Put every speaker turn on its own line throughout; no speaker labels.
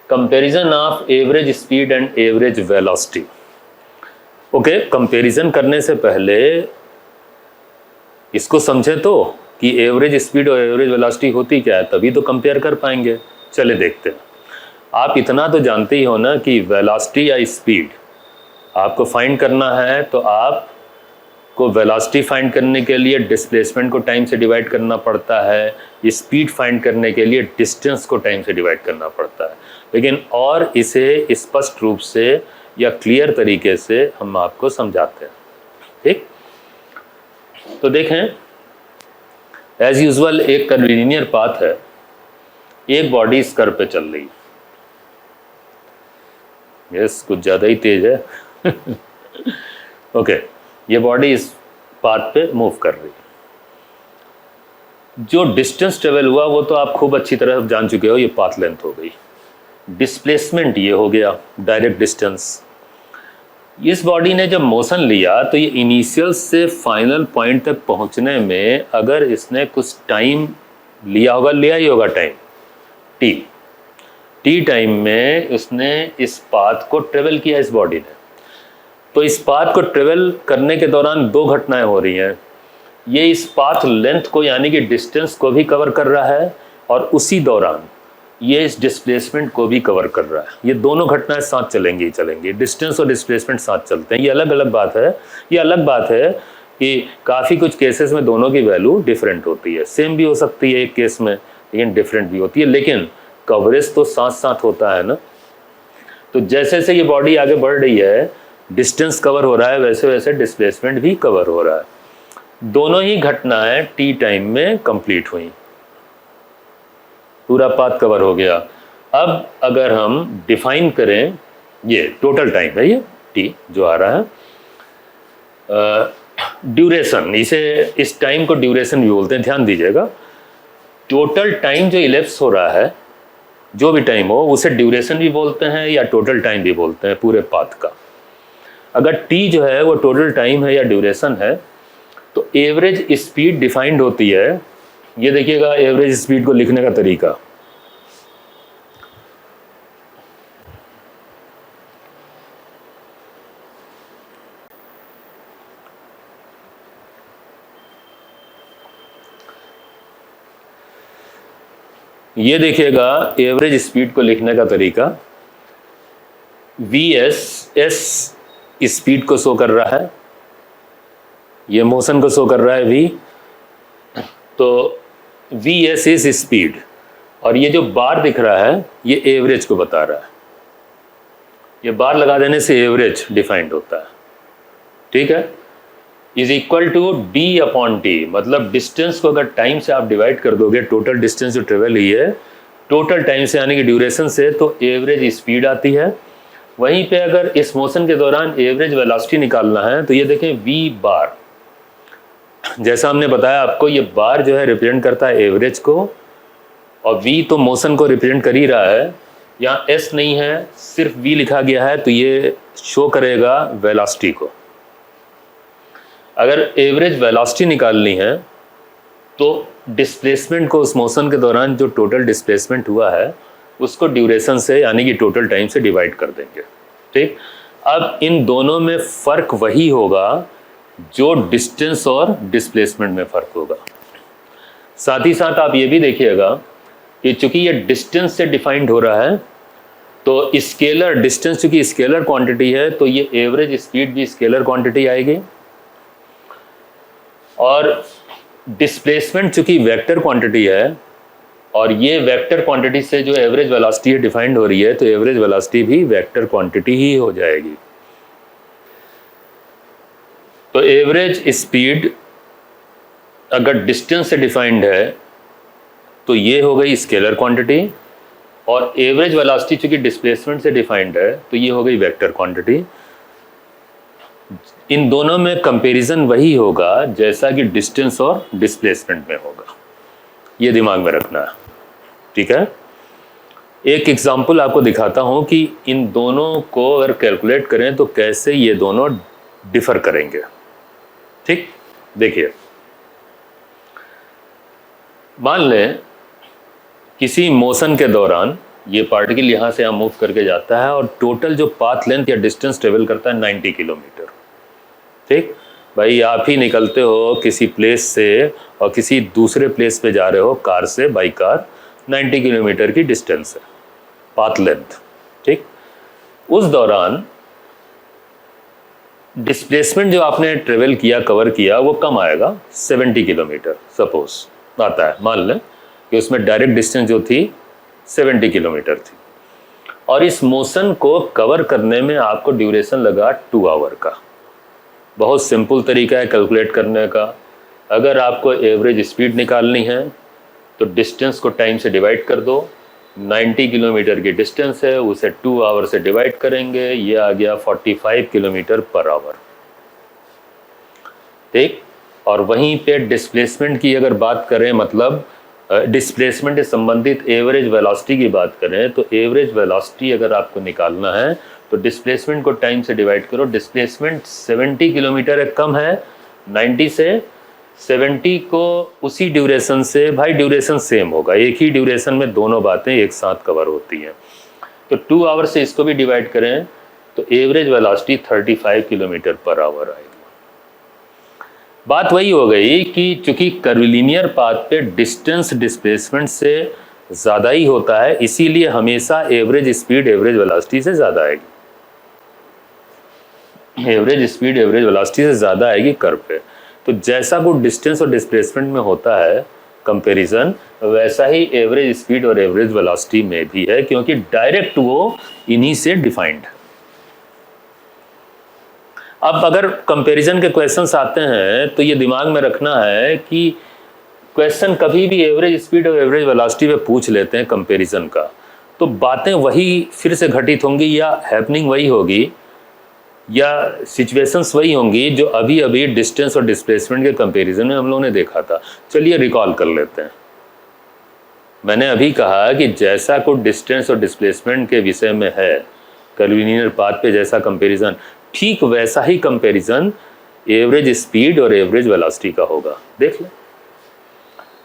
Comparison of average speed and average velocity. Okay, comparison करने से पहले इसको समझे तो कि एवरेज स्पीड और एवरेज वेलोसिटी होती क्या है, तभी तो कंपेयर कर पाएंगे। चले देखते हैं। आप इतना तो जानते ही हो ना कि वेलोसिटी या स्पीड आपको फाइंड करना है, तो आपको वेलोसिटी फाइंड करने के लिए डिस्प्लेसमेंट को टाइम से डिवाइड करना पड़ता है, स्पीड फाइंड करने के लिए डिस्टेंस को टाइम से डिवाइड करना पड़ता है। लेकिन और इसे स्पष्ट रूप से या क्लियर तरीके से हम आपको समझाते हैं। ठीक, तो देखें, एज यूजुअल एक कर्वीलिनियर पाथ है, एक बॉडी इस कर्व पे चल रही है। यस, कुछ ज़्यादा ही तेज है। ओके, ये बॉडी इस पाथ पे मूव कर रही है। जो डिस्टेंस ट्रेवल हुआ वो तो आप खूब अच्छी तरह जान चुके हो, ये पाथ लेंथ हो गई। डिस्प्लेसमेंट ये हो गया, डायरेक्ट डिस्टेंस। इस बॉडी ने जब मोशन लिया तो ये इनिशियल से फाइनल पॉइंट तक पहुंचने में अगर इसने कुछ टाइम लिया होगा, लिया ही होगा टाइम, टी टाइम में उसने इस पाथ को ट्रेवल किया इस बॉडी ने। तो इस पाथ को ट्रेवल करने के दौरान दो घटनाएं हो रही हैं। ये इस पाथ लेंथ को यानी कि डिस्टेंस को भी कवर कर रहा है और उसी दौरान ये इस डिस्प्लेसमेंट को भी कवर कर रहा है। ये दोनों घटनाएं साथ चलेंगी ही चलेंगी, डिस्टेंस और डिस्प्लेसमेंट साथ चलते हैं। ये अलग अलग बात है। ये अलग बात है कि काफ़ी कुछ केसेस में दोनों की वैल्यू डिफरेंट होती है, सेम भी हो सकती है एक केस में, लेकिन डिफरेंट भी होती है, लेकिन कवरेज तो साथ साथ होता है ना। तो जैसे जैसे ये बॉडी आगे बढ़ रही है, डिस्टेंस कवर हो रहा है, वैसे वैसे डिस्प्लेसमेंट भी कवर हो रहा है। दोनों ही घटनाएं टी टाइम में कंप्लीट हुई, पूरा पाथ कवर हो गया। अब अगर हम डिफाइन करें, ये टोटल टाइम है, ये टी जो आ रहा है, ड्यूरेशन, इसे इस टाइम को ड्यूरेशन भी बोलते हैं, ध्यान दीजिएगा। टोटल टाइम जो इलेप्स हो रहा है, जो भी टाइम हो, उसे ड्यूरेशन भी बोलते हैं या टोटल टाइम भी बोलते हैं पूरे पाथ का। अगर टी जो है वो टोटल टाइम है या ड्यूरेशन है, तो एवरेज स्पीड डिफाइंड होती है। ये देखिएगा एवरेज स्पीड को लिखने का तरीका। ये देखिएगा एवरेज स्पीड को लिखने का तरीका। एस स्पीड को शो कर रहा है, ये मोशन को शो कर रहा है वी, तो एस इज स्पीड, और ये जो बार दिख रहा है ये एवरेज को बता रहा है। ये बार लगा देने से एवरेज डिफाइंड होता है। ठीक है, is equal to D upon T, मतलब डिस्टेंस को अगर टाइम से आप डिवाइड कर दोगे, टोटल डिस्टेंस जो ट्रेवल हुई है टोटल टाइम से यानी कि ड्यूरेशन से, तो एवरेज स्पीड आती है। वहीं पे अगर इस मोशन के दौरान एवरेज वेलोसिटी निकालना है, तो ये देखें वी बार, जैसा हमने बताया आपको, ये बार जो है रिप्रेजेंट करता है एवरेज को, और वी तो मोशन को रिप्रेजेंट कर ही रहा है। यहाँ एस नहीं है, सिर्फ वी लिखा गया है, तो ये शो करेगा वेलोसिटी को। अगर एवरेज वेलोसिटी निकालनी है तो डिस्प्लेसमेंट को उस मोशन के दौरान जो टोटल डिस्प्लेसमेंट हुआ है उसको ड्यूरेशन से यानी कि टोटल टाइम से डिवाइड कर देंगे। ठीक, अब इन दोनों में फ़र्क वही होगा जो डिस्टेंस और डिस्प्लेसमेंट में फ़र्क होगा। साथ ही साथ आप ये भी देखिएगा कि चूंकि ये डिस्टेंस से डिफाइंड हो रहा है, तो स्केलर डिस्टेंस चूंकि स्केलर क्वांटिटी है, तो ये एवरेज स्पीड भी स्केलर क्वांटिटी आएगी, और डिस्प्लेसमेंट चूंकि वेक्टर क्वांटिटी है, और ये वेक्टर क्वांटिटी से जो एवरेज वेलोसिटी डिफाइंड हो रही है, तो एवरेज वेलोसिटी भी वेक्टर क्वांटिटी ही हो जाएगी। तो एवरेज स्पीड अगर डिस्टेंस से डिफाइंड है तो ये हो गई स्केलर क्वांटिटी, और एवरेज वेलोसिटी चूंकि डिस्प्लेसमेंट से डिफाइंड है तो ये हो गई वेक्टर क्वांटिटी। इन दोनों में कंपैरिजन वही होगा जैसा कि डिस्टेंस और डिस्प्लेसमेंट में होगा, ये दिमाग में रखना है। ठीक है, एक एग्जांपल आपको दिखाता हूं कि इन दोनों को अगर कैलकुलेट करें तो कैसे ये दोनों डिफर करेंगे। ठीक, देखिए, मान लें किसी मोशन के दौरान ये पार्टिकल यहाँ से यहाँ मूव करके जाता है और टोटल जो पाथ लेंथ या डिस्टेंस ट्रेवल करता है 90 किलोमीटर। ठीक भाई, आप ही निकलते हो किसी प्लेस से और किसी दूसरे प्लेस पे जा रहे हो कार से, बाई कार, 90 किलोमीटर की डिस्टेंस है, पाथ लेंथ। ठीक, उस दौरान डिस्प्लेसमेंट जो आपने ट्रेवल किया, कवर किया, वो कम आएगा, 70 किलोमीटर सपोज आता है। मान लें कि उसमें डायरेक्ट डिस्टेंस जो थी 70 किलोमीटर थी और इस मोशन को कवर करने में आपको ड्यूरेशन लगा 2 आवर का। बहुत सिंपल तरीका है कैलकुलेट करने का। अगर आपको एवरेज स्पीड निकालनी है तो डिस्टेंस को टाइम से डिवाइड कर दो। 90 किलोमीटर की डिस्टेंस है, उसे 2 आवर से डिवाइड करेंगे, ये आ गया 45 किलोमीटर पर आवर। ठीक, और वहीं पे डिस्प्लेसमेंट की अगर बात करें, मतलब डिस्प्लेसमेंट से संबंधित एवरेज वेलोसिटी की बात करें, तो एवरेज वेलोसिटी अगर आपको निकालना है तो डिस्प्लेसमेंट को टाइम से डिवाइड करो। डिस्प्लेसमेंट 70 किलोमीटर है, कम है 90 से। 70 को उसी ड्यूरेशन से, भाई ड्यूरेशन सेम होगा, एक ही ड्यूरेशन में दोनों बातें एक साथ कवर होती हैं, तो 2 आवर से इसको भी डिवाइड करें तो average velocity 35 kilometre per hour आएगी। बात वही हो गई कि चूंकि कर्विलिनियर पाथ पे डिस्टेंस डिस्प्लेसमेंट से ज़्यादा ही होता है, इसीलिए हमेशा एवरेज स्पीड एवरेज वेलोसिटी से ज़्यादा आएगी। एवरेज स्पीड एवरेज वेलोसिटी से ज़्यादा आएगी कर्व पे। तो जैसा कुछ डिस्टेंस और डिस्प्लेसमेंट में होता है कंपैरिजन, वैसा ही एवरेज स्पीड और एवरेज वेलोसिटी में भी है, क्योंकि डायरेक्ट वो इन्हीं से डिफाइंड है। अब अगर कंपैरिजन के क्वेश्चंस आते हैं तो ये दिमाग में रखना है कि क्वेश्चन कभी भी एवरेज स्पीड और एवरेज वेलोसिटी पे पूछ लेते हैं कंपैरिजन का, तो बातें वही फिर से घटित होंगी या हैपनिंग वही होगी या सिचुएशंस वही होंगी जो अभी अभी डिस्टेंस और डिस्प्लेसमेंट के कंपैरिजन में हम लोगों ने देखा था। चलिए रिकॉल कर लेते हैं। मैंने अभी कहा कि जैसा कुछ डिस्टेंस और डिस्प्लेसमेंट के विषय में है कर्विलिनियर पाथ पे जैसा कंपैरिजन, ठीक वैसा ही कंपैरिजन एवरेज स्पीड और एवरेज वेलोसिटी का होगा। देख लें,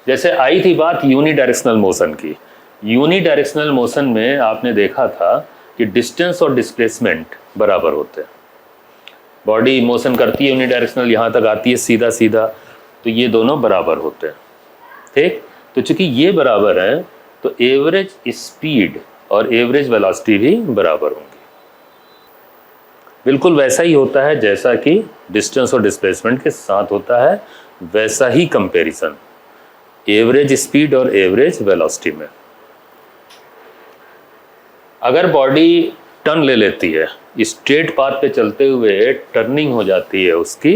जैसे आई थी बात यूनिडायरेक्शनल मोशन की। यूनिडायरेक्शनल मोशन में आपने देखा था कि डिस्टेंस और डिस्प्लेसमेंट बराबर होते हैं। बॉडी मोशन करती है यूनिडायरेक्शनल, यहाँ तक आती है सीधा सीधा, तो ये दोनों बराबर होते हैं। ठीक, तो चूंकि ये बराबर है तो एवरेज स्पीड और एवरेज वेलोसिटी भी बराबर होंगी। बिल्कुल वैसा ही होता है जैसा कि डिस्टेंस और डिस्प्लेसमेंट के साथ होता है, वैसा ही कंपैरिजन एवरेज स्पीड और एवरेज वेलोसिटी में। अगर बॉडी टर्न ले लेती है, स्ट्रेट पाथ पे चलते हुए टर्निंग हो जाती है उसकी,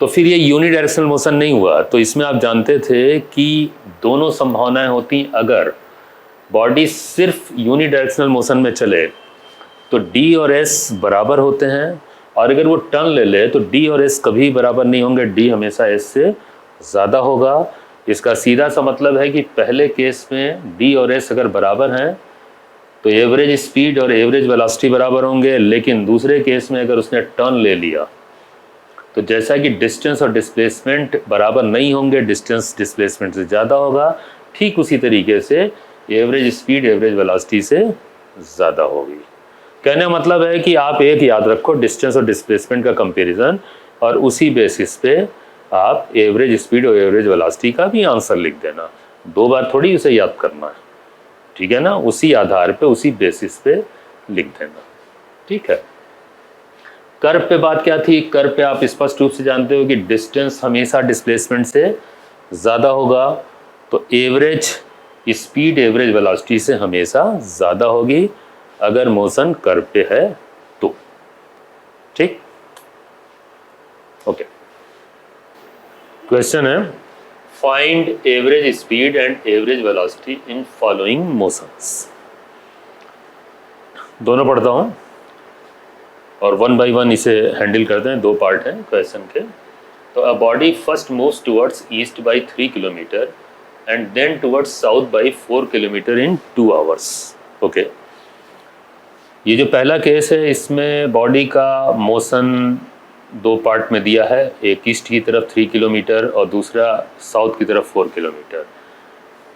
तो फिर ये यूनिडायरेक्शनल मोशन नहीं हुआ। तो इसमें आप जानते थे कि दोनों संभावनाएं होती, अगर बॉडी सिर्फ यूनिडायरेक्शनल मोशन में चले तो डी और एस बराबर होते हैं, और अगर वो टर्न ले ले तो डी और एस कभी बराबर नहीं होंगे, डी हमेशा एस से ज़्यादा होगा। इसका सीधा सा मतलब है कि पहले केस में डी और एस अगर बराबर हैं तो एवरेज स्पीड और एवरेज वेलोसिटी बराबर होंगे, लेकिन दूसरे केस में अगर उसने टर्न ले लिया तो जैसा कि डिस्टेंस और डिस्प्लेसमेंट बराबर नहीं होंगे, डिस्टेंस डिस्प्लेसमेंट से ज़्यादा होगा, ठीक उसी तरीके से एवरेज स्पीड एवरेज वेलोसिटी से ज़्यादा होगी। कहने का मतलब है कि आप एक याद रखो, डिस्टेंस और डिस्प्लेसमेंट का कंपैरिजन, और उसी बेसिस पे आप एवरेज स्पीड और एवरेज वेलोसिटी का भी आंसर लिख देना। 2 बार थोड़ी उसे याद करना है, ठीक है ना, उसी आधार पे उसी बेसिस पे लिख देना। ठीक है, कर्व पे बात क्या थी? कर्व पे आप स्पष्ट रूप से जानते हो कि डिस्टेंस हमेशा डिस्प्लेसमेंट से ज़्यादा होगा, तो एवरेज स्पीड एवरेज वेलोसिटी से हमेशा ज़्यादा होगी अगर मोशन कर्व पे है तो। ठीक, ओके। क्वेश्चन है, find average speed and average velocity in following motions. दोनों पढ़ता हूँ और 1 बाई 1 इसे हैंडल करते हैं। 2 पार्ट हैं क्वेश्चन के। तो a body first moves towards east by 3 kilometre and then towards south by 4 kilometre in 2 hours. Okay, ये जो पहला केस है इसमें बॉडी का मोशन 2 पार्ट में दिया है, एक ईस्ट की तरफ 3 किलोमीटर और दूसरा साउथ की तरफ 4 किलोमीटर।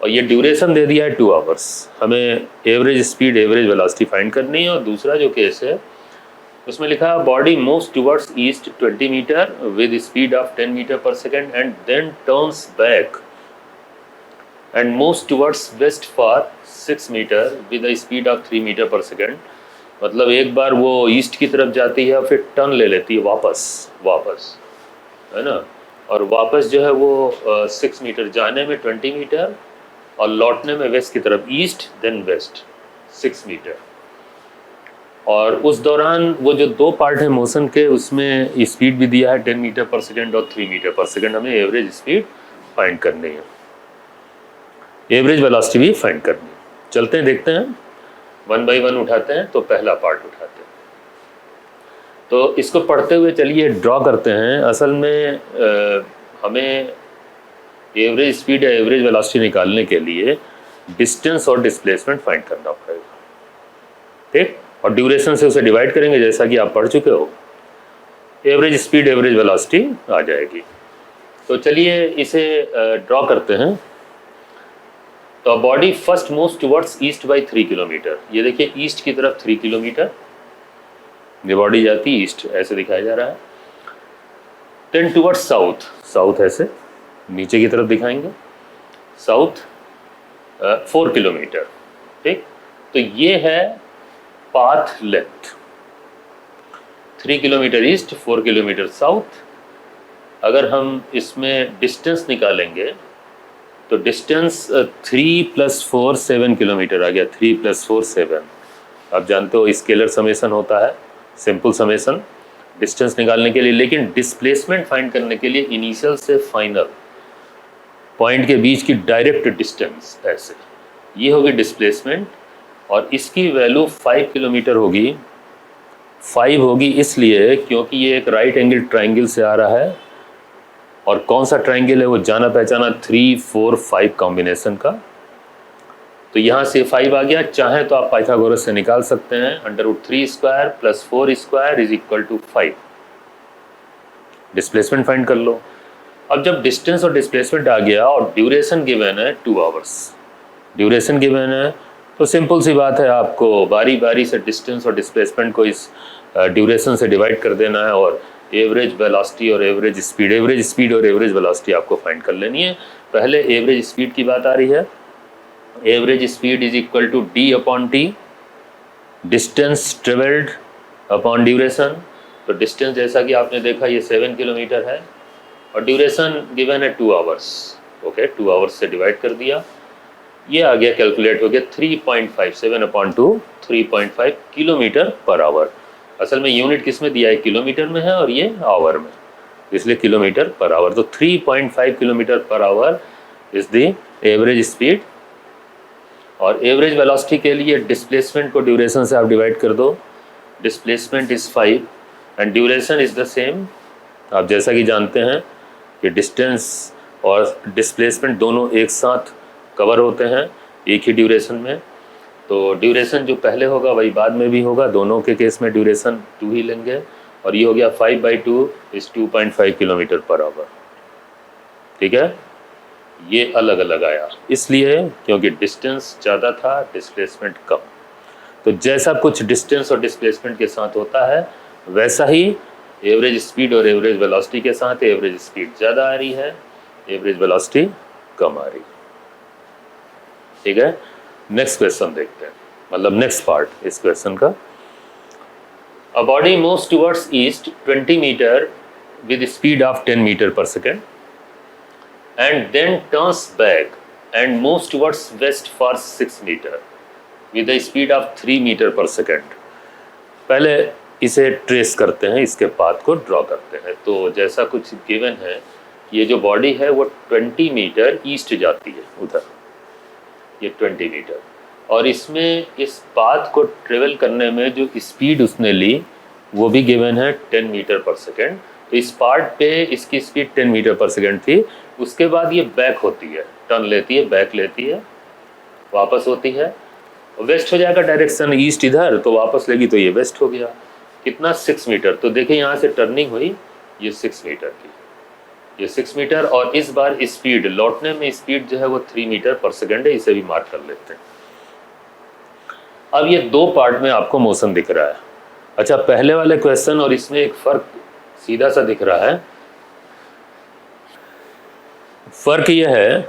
और ये ड्यूरेशन दे दिया है 2 आवर्स। हमें average speed average velocity find करनी है। और दूसरा जो केस है उसमें लिखा है body moves towards east 20 metre with speed of 10 metre per second and then turns back and moves towards west for 6 metre with a speed of 3 metre per second. मतलब एक बार वो ईस्ट की तरफ जाती है और फिर टर्न ले लेती है वापस, है ना। और वापस जो है वो 6 मीटर, जाने में 20 मीटर और लौटने में वेस्ट की तरफ, ईस्ट देन वेस्ट 6 मीटर। और उस दौरान वो जो 2 पार्ट है मोशन के, उसमें स्पीड भी दिया है 10 मीटर पर सेकेंड और 3 मीटर पर सेकेंड। हमें एवरेज स्पीड फाइंड करनी है, एवरेज वेलोसिटी भी फाइंड करनी है। चलते हैं, देखते हैं, 1 बाई 1 उठाते हैं। तो पहला पार्ट उठाते हैं, तो इसको पढ़ते हुए चलिए ड्रॉ करते हैं। असल में हमें एवरेज स्पीड या एवरेज वेलोसिटी निकालने के लिए डिस्टेंस और डिस्प्लेसमेंट फाइंड करना पड़ेगा, ठीक। और ड्यूरेशन से उसे डिवाइड करेंगे, जैसा कि आप पढ़ चुके हो। एवरेज स्पीड एवरेज वेलोसिटी आ जाएगी। तो चलिए इसे ड्रॉ करते हैं। तो body first moves towards east by 3 kilometre. ये देखिए ईस्ट की तरफ 3 किलोमीटर ये बॉडी जाती है ईस्ट, ऐसे दिखाया जा रहा है। देन टुवर्ड्स साउथ ऐसे नीचे की तरफ दिखाएंगे, साउथ 4 किलोमीटर, ठीक। तो ये है path length, 3 kilometre east 4 kilometre south. अगर हम इसमें डिस्टेंस निकालेंगे तो डिस्टेंस 3 + 4 7 किलोमीटर आ गया। 3 + 4 7। आप जानते हो स्केलर समेसन होता है, सिंपल समेसन डिस्टेंस निकालने के लिए। लेकिन डिस्प्लेसमेंट फाइंड करने के लिए इनिशियल से फाइनल पॉइंट के बीच की डायरेक्ट डिस्टेंस, ऐसे ये होगी डिस्प्लेसमेंट। और इसकी वैल्यू 5 किलोमीटर होगी। 5 होगी इसलिए क्योंकि ये एक राइट एंगल ट्राइंगल से आ रहा है। और कौन सा ट्राइंगल है वो जाना पहचाना, 3 4 5 कॉम्बिनेशन का। तो यहाँ से 5 आ गया। चाहे तो आप पाइथागोरस से निकाल सकते हैं, √3² + 4² = 5। डिस्प्लेसमेंट फाइंड कर लो। अब जब डिस्टेंस और डिस्प्लेसमेंट आ गया और ड्यूरेशन गिवन है 2 आवर्स, ड्यूरेशन गिवन है, तो सिंपल सी बात है, आपको बारी बारी से डिस्टेंस और डिस्प्लेसमेंट को इस ड्यूरेशन से डिवाइड कर देना है और एवरेज वेलोसिटी और एवरेज स्पीड और एवरेज वेलोसिटी आपको फाइंड कर लेनी है। पहले एवरेज स्पीड की बात आ रही है। Average speed = d/t, distance travelled upon duration. तो डिस्टेंस जैसा कि आपने देखा ये 7 किलोमीटर है और ड्यूरेशन गिवन है 2 आवर्स। ओके, 2 आवर्स से डिवाइड कर दिया, ये आ गया, कैलकुलेट हो गया 3.57/2, 3.5 किलोमीटर पर आवर। असल में यूनिट किस में दिया है, किलोमीटर में है और ये आवर में, इसलिए किलोमीटर पर आवर। तो 3.5 kilometre per hour is the average speed. और एवरेज वेलोसिटी के लिए डिस्प्लेसमेंट को ड्यूरेशन से आप डिवाइड कर दो। Displacement is 5 and duration is the same. आप जैसा कि जानते हैं कि डिस्टेंस और डिस्प्लेसमेंट दोनों एक साथ कवर होते हैं एक ही ड्यूरेशन में। तो ड्यूरेशन जो पहले होगा वही बाद में भी होगा, दोनों के केस में ड्यूरेशन 2 ही लेंगे। और ये हो गया 5/2 = 2.5 किलोमीटर पर आवर, ठीक है। ये अलग अलग आया इसलिए क्योंकि डिस्टेंस ज़्यादा था, डिस्प्लेसमेंट कम। तो जैसा कुछ डिस्टेंस और डिस्प्लेसमेंट के साथ होता है वैसा ही एवरेज स्पीड और एवरेज वेलोसिटी के साथ एवरेज स्पीड ज़्यादा आ रही है, एवरेज वेलोसिटी कम आ रही है, ठीक है। नेक्स्ट क्वेश्चन देखते हैं, मतलब नेक्स्ट पार्ट इस क्वेश्चन का। A body moves towards east 20 metre with speed of 10 metre per second and then turns back and moves towards west for 6 meter with a speed of 3 meter per second। पहले इसे trace करते हैं, इसके path को draw करते हैं। तो जैसा कुछ गिवन है, ये जो बॉडी है वो 20 मीटर ईस्ट जाती है उधर, ये 20 मीटर। और इसमें इस पाथ को ट्रेवल करने में जो स्पीड उसने ली वो भी गिवन है 10 मीटर पर सेकेंड। तो इस पार्ट पे इसकी स्पीड 10 मीटर पर सेकेंड थी। उसके बाद ये बैक होती है, टर्न लेती है, बैक लेती है, वापस होती है, वेस्ट हो जाएगा डायरेक्शन, ईस्ट इधर, तो वापस लेगी तो ये वेस्ट हो गया। कितना, 6 मीटर। तो देखिए यहाँ से टर्निंग हुई ये 6 मीटर की, ये 6 मीटर, और इस बार स्पीड, लौटने में स्पीड जो है वो 3 मीटर पर सेकेंड है, इसे भी मार्क कर लेते हैं। अब ये दो पार्ट में आपको मोशन दिख रहा है। अच्छा, पहले वाले क्वेश्चन और इसमें एक फर्क सीधा सा दिख रहा है। फर्क यह है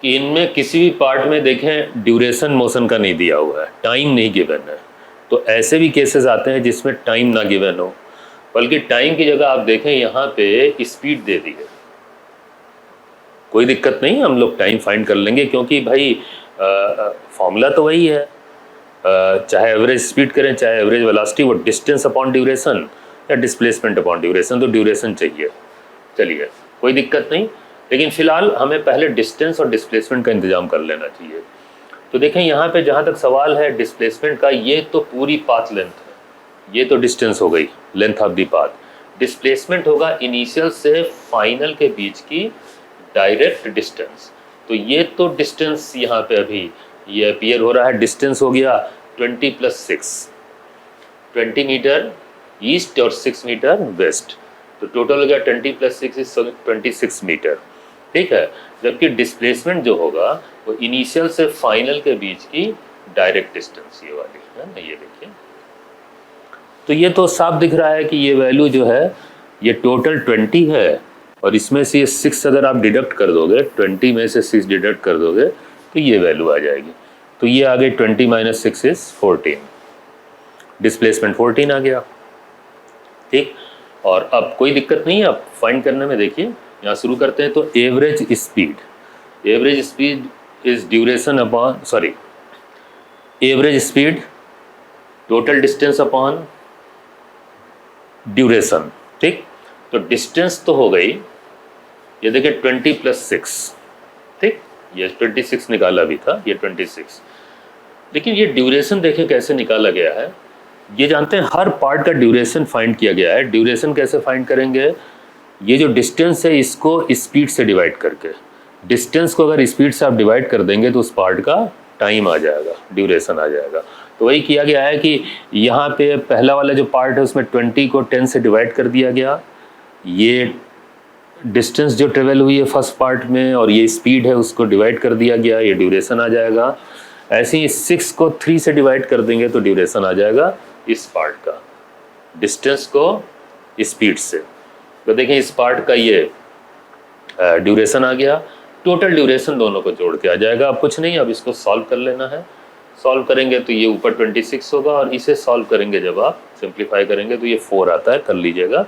कि इनमें किसी भी पार्ट में देखें ड्यूरेशन मोशन का नहीं दिया हुआ है, टाइम नहीं गिवन है। तो ऐसे भी केसेस आते हैं जिसमें टाइम ना गिवन हो, बल्कि टाइम की जगह आप देखें यहाँ पे स्पीड दे दी है। कोई दिक्कत नहीं, हम लोग टाइम फाइंड कर लेंगे, क्योंकि भाई फॉर्मूला तो वही है, चाहे एवरेज स्पीड करें चाहे एवरेज वेलोसिटी, वो डिस्टेंस अपॉन ड्यूरेशन या डिस्प्लेसमेंट अपॉन ड्यूरेशन, तो ड्यूरेशन चाहिए। चलिए कोई दिक्कत नहीं, लेकिन फिलहाल हमें पहले डिस्टेंस और डिस्प्लेसमेंट का इंतजाम कर लेना चाहिए। तो देखें यहाँ पे जहाँ तक सवाल है डिस्प्लेसमेंट का, ये तो पूरी पाथ लेंथ है, ये तो डिस्टेंस हो गई, length of the path. Displacement होगा इनिशियल से फाइनल के बीच की डायरेक्ट डिस्टेंस। तो ये तो डिस्टेंस यहाँ पे अभी ये अपीयर हो रहा है, डिस्टेंस हो गया 20 + 6, 20 मीटर ईस्ट और 6 मीटर वेस्ट, तो टोटल हो गया 20 + 6 इज 26 मीटर। ठीक है, जबकि डिस्प्लेसमेंट जो होगा वो इनिशियल से फाइनल के बीच की डायरेक्ट डिस्टेंस ये वाली है ना, ये देखिए। तो ये तो साफ दिख रहा है कि ये वैल्यू जो है ये टोटल 20 है, और इसमें से ये 6 अगर आप डिडक्ट कर दोगे, 20 में से 6 डिडक्ट कर दोगे तो ये वैल्यू आ जाएगी। तो ये आ गई 20 - 6 इज 14, डिस्प्लेसमेंट 14 आ गया। ठीक, और अब कोई दिक्कत नहीं है, अब फाइंड करने में देखिए यहाँ शुरू करते हैं। तो average speed is duration upon, sorry, average speed total distance upon duration. ठीक, तो डिस्टेंस तो हो गई, ये देखिए 20 + 6, ठीक, ये 26 निकाला भी था, ये 26, लेकिन ये ड्यूरेशन देखें कैसे निकाला गया है। ये जानते हैं हर पार्ट का ड्यूरेशन फाइंड किया गया है। ड्यूरेशन कैसे फाइंड करेंगे, ये जो डिस्टेंस है इसको स्पीड से डिवाइड करके, डिस्टेंस को अगर स्पीड से आप डिवाइड कर देंगे तो उस पार्ट का टाइम आ जाएगा, ड्यूरेशन आ जाएगा। तो वही किया गया है कि यहाँ पे पहला वाला जो पार्ट है उसमें 20 को 10 से डिवाइड कर दिया गया, ये डिस्टेंस जो ट्रेवल हुई है फर्स्ट पार्ट में और ये स्पीड है उसको डिवाइड कर दिया गया, ये ड्यूरेशन आ जाएगा। ऐसे ही 6 को 3 से डिवाइड कर देंगे तो ड्यूरेशन आ जाएगा इस पार्ट का, डिस्टेंस को स्पीड से। तो देखें इस पार्ट का ये ड्यूरेशन आ गया, टोटल ड्यूरेशन दोनों को जोड़ के आ जाएगा। अब कुछ नहीं, अब इसको सॉल्व कर लेना है। सॉल्व करेंगे तो ये ऊपर 26 होगा, और इसे सॉल्व करेंगे जब आप सिंप्लीफाई करेंगे तो ये 4 आता है, कर लीजिएगा।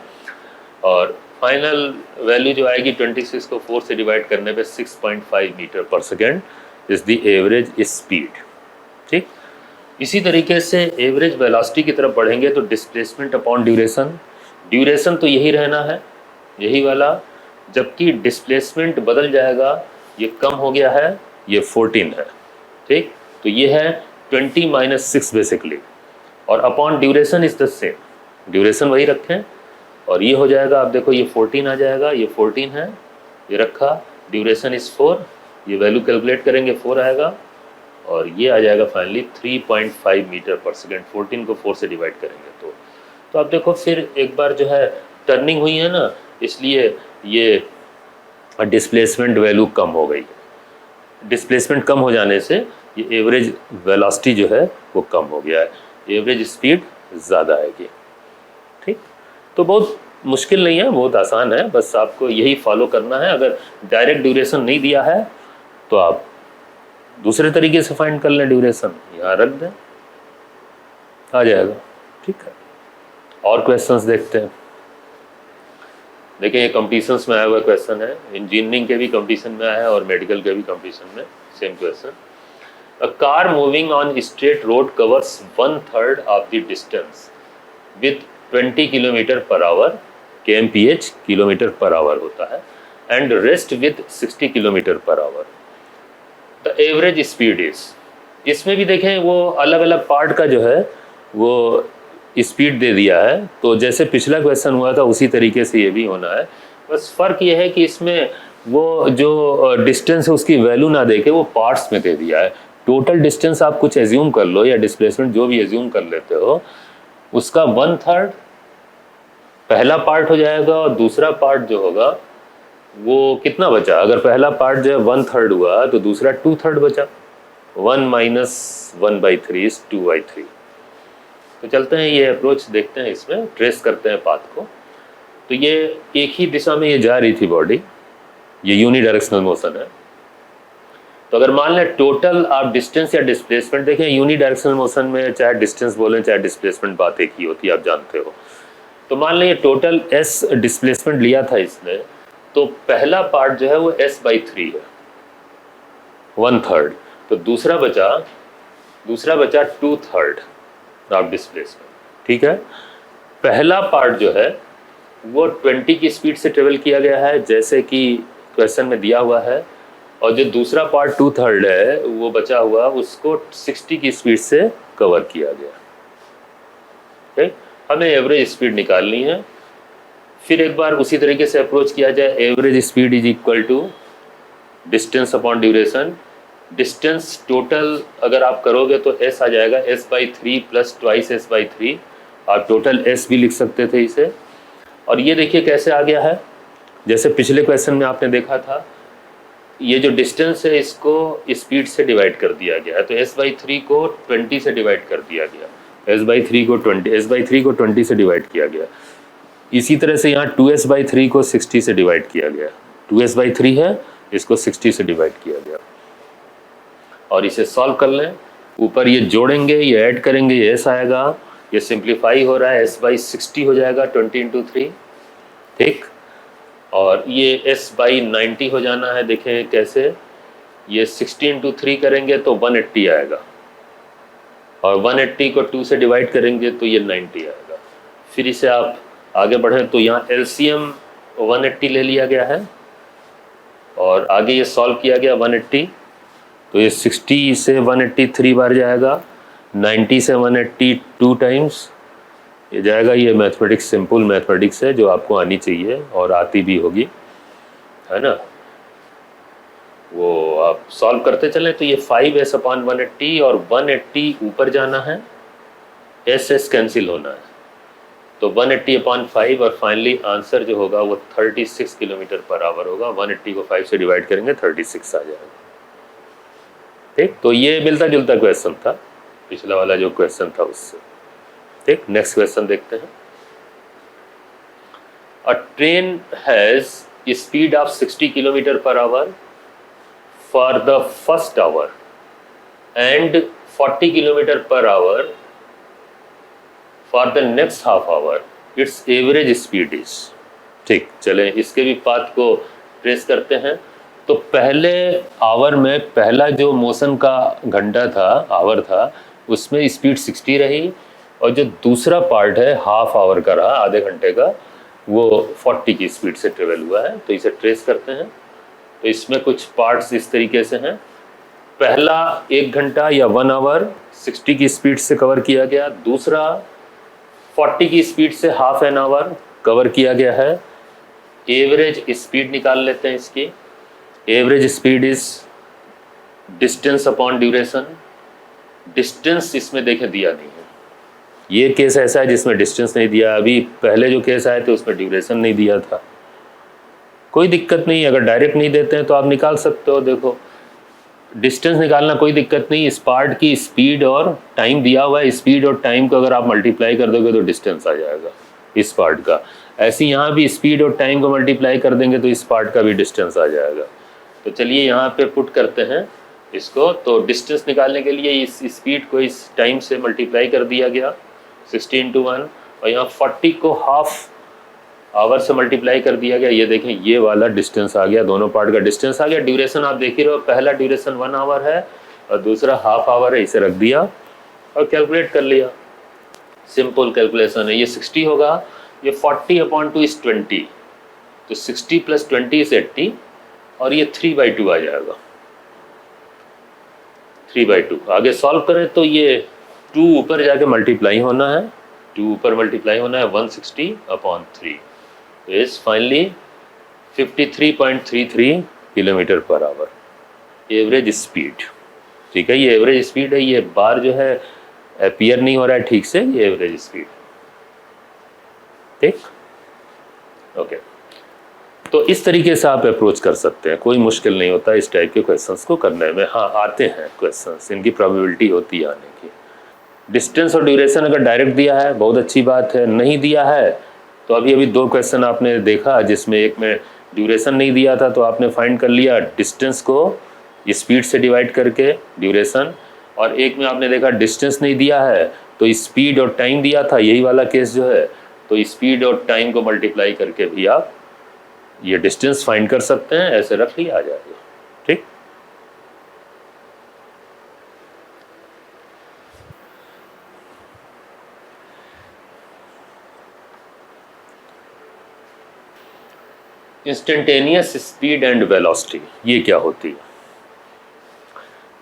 और फाइनल वैल्यू जो आएगी 26 को 4 से डिवाइड करने पे 6.5 metre per second is the average speed. ठीक, इसी तरीके से एवरेज वेलोसिटी की तरफ बढ़ेंगे तो डिस्प्लेसमेंट अपॉन ड्यूरेशन, ड्यूरेशन तो यही रहना है, यही वाला, जबकि डिस्प्लेसमेंट बदल जाएगा, ये कम हो गया है, ये 14 है। ठीक, तो ये है 20 - 6 बेसिकली, और upon duration is the same, duration वही रखें, और ये हो जाएगा, आप देखो ये 14 आ जाएगा, ये 14 है, ये रखा, ड्यूरेशन इज 4, ये वैल्यू कैलकुलेट करेंगे 4 आएगा, और ये आ जाएगा फाइनली 3.5 मीटर पर सेकेंड। 14 को 4 से डिवाइड करेंगे तो आप देखो फिर एक बार जो है टर्निंग हुई है ना, इसलिए ये डिस्प्लेसमेंट वैल्यू कम हो गई। डिस्प्लेसमेंट कम हो जाने से ये एवरेज वेलोसिटी जो है वो कम हो गया है, एवरेज स्पीड ज़्यादा आएगी। ठीक, तो बहुत मुश्किल नहीं है, बहुत आसान है, बस आपको यही फॉलो करना है। अगर डायरेक्ट ड्यूरेशन नहीं दिया है तो आप दूसरे तरीके से फाइंड कर लें, ड्यूरेशन यहाँ रख दें, आ जाएगा। ठीक है, और क्वेश्चंस देखते हैं। देखिए ये कंपटीशंस में आया हुआ क्वेश्चन है, इंजीनियरिंग के भी कंपटीशन में आया है और मेडिकल के भी कंपटीशन में same question. A car moving on straight road covers 1/3 of the distance with 20 km/h, kmph km/h होता है, and rest with 60 km/h। The average speed is, इसमें भी देखें वो अलग अलग पार्ट का जो है वो स्पीड दे दिया है, तो जैसे पिछला क्वेश्चन हुआ था उसी तरीके से ये भी होना है। बस फ़र्क ये है कि इसमें वो जो डिस्टेंस है उसकी वैल्यू ना देके वो पार्ट्स में दे दिया है। टोटल डिस्टेंस आप कुछ एज्यूम कर लो या डिस्प्लेसमेंट जो भी एज्यूम कर लेते हो, उसका 1/3 पहला पार्ट हो जाएगा और दूसरा पार्ट जो होगा वो कितना बचा। अगर पहला पार्ट जो है 1/3 हुआ तो दूसरा 2/3 बचा। 1 - 1/3 इज 2/3। तो चलते हैं ये अप्रोच देखते हैं, इसमें ट्रेस करते हैं पाथ को। तो ये एक ही दिशा में ये जा रही थी बॉडी, ये यूनिडायरेक्शनल मोशन है। तो अगर मान लें टोटल आप डिस्टेंस या डिस्प्लेसमेंट देखें, यूनिडायरेक्शनल मोशन में चाहे डिस्टेंस बोलें चाहे डिस्प्लेसमेंट, बात एक ही होती है, आप जानते हो। तो मान लें ये टोटल s डिस्प्लेसमेंट लिया था इसने, तो पहला पार्ट जो है वो s/3 है, 1/3। तो दूसरा बचा 2/3 ऑफ डिस्प्लेसमेंट। ठीक है, पहला पार्ट जो है वो 20 की स्पीड से ट्रेवल किया गया है जैसे कि क्वेश्चन में दिया हुआ है, और जो दूसरा पार्ट 2/3 है वो बचा हुआ उसको 60 की स्पीड से कवर किया गया। ठीक, हमें एवरेज स्पीड निकालनी है। फिर एक बार उसी तरीके से अप्रोच किया जाए, average speed is equal to distance upon duration. Distance total अगर आप करोगे तो s आ जाएगा s/3 प्लस ट्वाइस s/3। आप टोटल s भी लिख सकते थे इसे। और ये देखिए कैसे आ गया है, जैसे पिछले क्वेश्चन में आपने देखा था, ये जो डिस्टेंस है इसको स्पीड से डिवाइड कर दिया गया है। तो s/3 को 20 से डिवाइड कर दिया गया, s/3 को 20 से डिवाइड किया गया। इसी तरह से यहाँ 2s/3 को 60 से डिवाइड किया गया। 2s/3 है, इसको 60 से डिवाइड किया गया। और इसे सॉल्व कर लें, ऊपर ये जोड़ेंगे, ये ऐड करेंगे, ये s आएगा, ये सिंप्लीफाई हो रहा है, s/60 हो जाएगा 20 × 3। ठीक, और ये s/90 हो जाना है। देखें कैसे, ये 60 × 3 करेंगे तो 180 आएगा, और 180 को 2 से डिवाइड करेंगे तो ये 90 आएगा। फिर इसे आप आगे बढ़ें तो यहाँ LCM 180 ले लिया गया है, और आगे ये सॉल्व किया गया 180, तो ये 60 से 180 3 बार जाएगा, 90 से 180 2 टाइम्स ये जाएगा। ये मैथमेटिक्स सिंपल मैथमेटिक्स है जो आपको आनी चाहिए और आती भी होगी, है ना। वो आप सॉल्व करते चलें तो ये 5s/180 और 180 ऊपर जाना है, s कैंसिल होना है, तो 180/5 और फाइनली आंसर जो होगा वो 36 किलोमीटर/आवर होगा। 180 को 5 से डिवाइड करेंगे 36 आ जाएगा। ठीक, तो ये मिलता जुलता क्वेश्चन था पिछला वाला जो क्वेश्चन था उससे। ठीक, नेक्स्ट क्वेश्चन देखते हैं। अ train has speed of 60 किलोमीटर/आवर for the first hour and 40 किलोमीटर/आवर for the next half hour, it's average speed is. ठीक, चलें इसके भी पाथ को ट्रेस करते हैं। तो पहले आवर में पहला जो मोशन का घंटा था, आवर था, उसमें स्पीड 60 रही, और जो दूसरा पार्ट है हाफ आवर का रहा, आधे घंटे का, वो 40 की स्पीड से ट्रेवल हुआ है। तो इसे ट्रेस करते हैं। तो इसमें कुछ पार्ट्स इस तरीके से हैं। पहला 1 घंटा या 1 आवर 60 की स्पीड से कवर किया गया, दूसरा 40 की स्पीड से हाफ एन आवर कवर किया गया है। एवरेज स्पीड निकाल लेते हैं इसकी। Average speed is distance upon duration. Distance इसमें देखें दिया नहीं है, ये केस ऐसा है जिसमें डिस्टेंस नहीं दिया। अभी पहले जो केस आए थे उसमें ड्यूरेशन नहीं दिया था। कोई दिक्कत नहीं, अगर डायरेक्ट नहीं देते हैं तो आप निकाल सकते हो। देखो डिस्टेंस निकालना कोई दिक्कत नहीं, इस पार्ट की स्पीड और टाइम दिया हुआ है, स्पीड और टाइम को अगर आप मल्टीप्लाई कर दोगे तो डिस्टेंस आ जाएगा इस पार्ट का। ऐसे यहाँ भी स्पीड और टाइम को मल्टीप्लाई कर देंगे तो इस पार्ट का भी डिस्टेंस आ जाएगा। तो चलिए यहाँ पे पुट करते हैं इसको। तो डिस्टेंस निकालने के लिए इस स्पीड को इस टाइम से मल्टीप्लाई कर दिया गया 60 × 1, और यहाँ 40 को हाफ आवर से मल्टीप्लाई कर दिया गया। ये देखें ये वाला डिस्टेंस आ गया, दोनों पार्ट का डिस्टेंस आ गया। ड्यूरेशन आप देख ही रहे हो, पहला ड्यूरेशन 1 आवर है और दूसरा हाफ आवर है, इसे रख दिया और कैलकुलेट कर लिया। सिंपल कैलकुलेशन है। ये 60 होगा, ये 40/2 इज 20, तो 60 + 20 इज 80, और ये 3/2 आ जाएगा। 3/2 आगे सॉल्व करें तो ये 2 ऊपर जाके मल्टीप्लाई होना है, 2 ऊपर मल्टीप्लाई होना है, 160/3 इज फाइनली 53.33 किलोमीटर/आवर एवरेज स्पीड। ठीक है, ये एवरेज स्पीड है। ये बार जो है अपीयर नहीं हो रहा है ठीक से, ये एवरेज स्पीड। ठीक, ओके, तो इस तरीके से आप अप्रोच कर सकते हैं, कोई मुश्किल नहीं होता इस टाइप के क्वेश्चंस को करने में। हाँ, आते हैं क्वेश्चंस, इनकी प्रोबेबिलिटी होती है आने की। डिस्टेंस और ड्यूरेशन अगर डायरेक्ट दिया है बहुत अच्छी बात है, नहीं दिया है तो अभी दो क्वेश्चन आपने देखा जिसमें एक में ड्यूरेशन नहीं दिया था तो आपने फाइंड कर लिया डिस्टेंस को स्पीड से डिवाइड करके ड्यूरेशन, और एक में आपने देखा डिस्टेंस नहीं दिया है तो स्पीड और टाइम दिया था, यही वाला केस जो है, तो स्पीड और टाइम को मल्टीप्लाई करके भी आप ये डिस्टेंस फाइंड कर सकते हैं। ऐसे रख लिया आ जाएगा, ठीक। इंस्टेंटेनियस स्पीड एंड वेलोसिटी ये क्या होती है?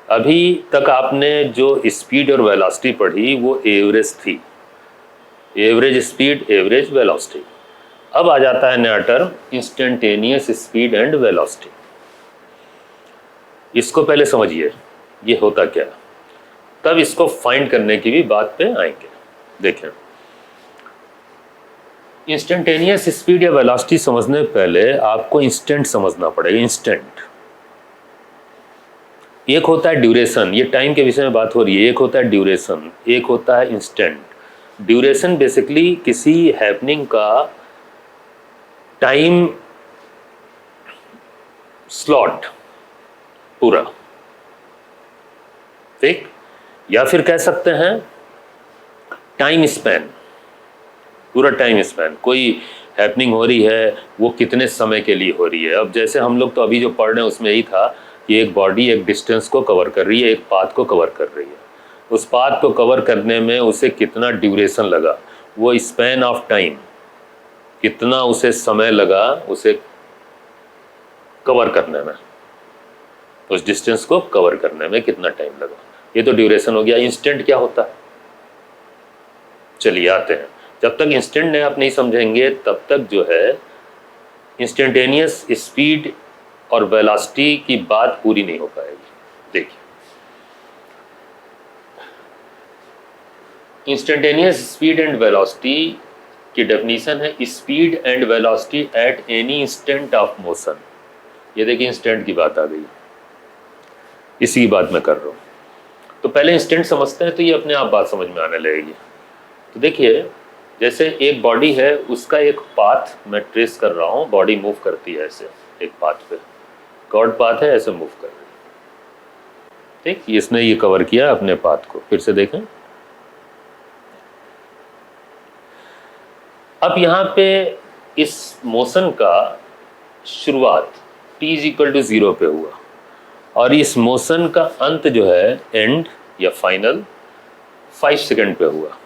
अभी तक आपने जो स्पीड और वेलोसिटी पढ़ी वो एवरेज थी, एवरेज स्पीड एवरेज वेलोसिटी। अब आ जाता है नया term instantaneous speed and velocity. इसको पहले समझिए ये होता क्या, तब इसको फाइंड करने की भी बात पे आएंगे। देखें, इंस्टेंटेनियस स्पीड या वेलोसिटी समझने पहले आपको इंस्टेंट समझना पड़ेगा। इंस्टेंट, एक होता है ड्यूरेशन, ये टाइम के विषय में बात हो रही है, एक होता है ड्यूरेशन, एक होता है इंस्टेंट। ड्यूरेशन बेसिकली किसी हैपनिंग का टाइम स्लॉट पूरा, ठीक, या फिर कह सकते हैं टाइम स्पैन, पूरा टाइम स्पैन। कोई हैपनिंग हो रही है वो कितने समय के लिए हो रही है। अब जैसे हम लोग तो अभी जो पढ़ रहे हैं उसमें यही था कि एक बॉडी एक डिस्टेंस को कवर कर रही है, एक पाथ को कवर कर रही है, उस पाथ को कवर करने में उसे कितना ड्यूरेशन लगा, वो स्पैन ऑफ टाइम, कितना उसे समय लगा उसे कवर करने में, उस डिस्टेंस को कवर करने में कितना टाइम लगा, ये तो ड्यूरेशन हो गया। इंस्टेंट क्या होता है, चलिए आते हैं। जब तक इंस्टेंट आप नहीं समझेंगे तब तक जो है इंस्टेंटेनियस स्पीड और वेलोसिटी की बात पूरी नहीं हो पाएगी। देखिए, इंस्टेंटेनियस स्पीड एंड वेलोसिटी की डेफिनेशन है speed and velocity at any instant of motion. ये देखिए इंस्टेंट की बात आ गई, इसी की बात मैं कर रहा हूँ। तो पहले इंस्टेंट समझते हैं तो ये अपने आप बात समझ में आने लगेगी। तो देखिए, जैसे एक बॉडी है उसका एक पाथ मैं ट्रेस कर रहा हूँ, बॉडी मूव करती है ऐसे एक पाथ पे, कर्व पाथ है, ऐसे मूव कर रही है, ठीक। इसने ये कवर किया अपने पाथ को, फिर से देखें। अब यहाँ पे इस मोशन का शुरुआत t = 0 पे हुआ और इस मोशन का अंत जो है एंड या फाइनल 5 सेकंड पे हुआ,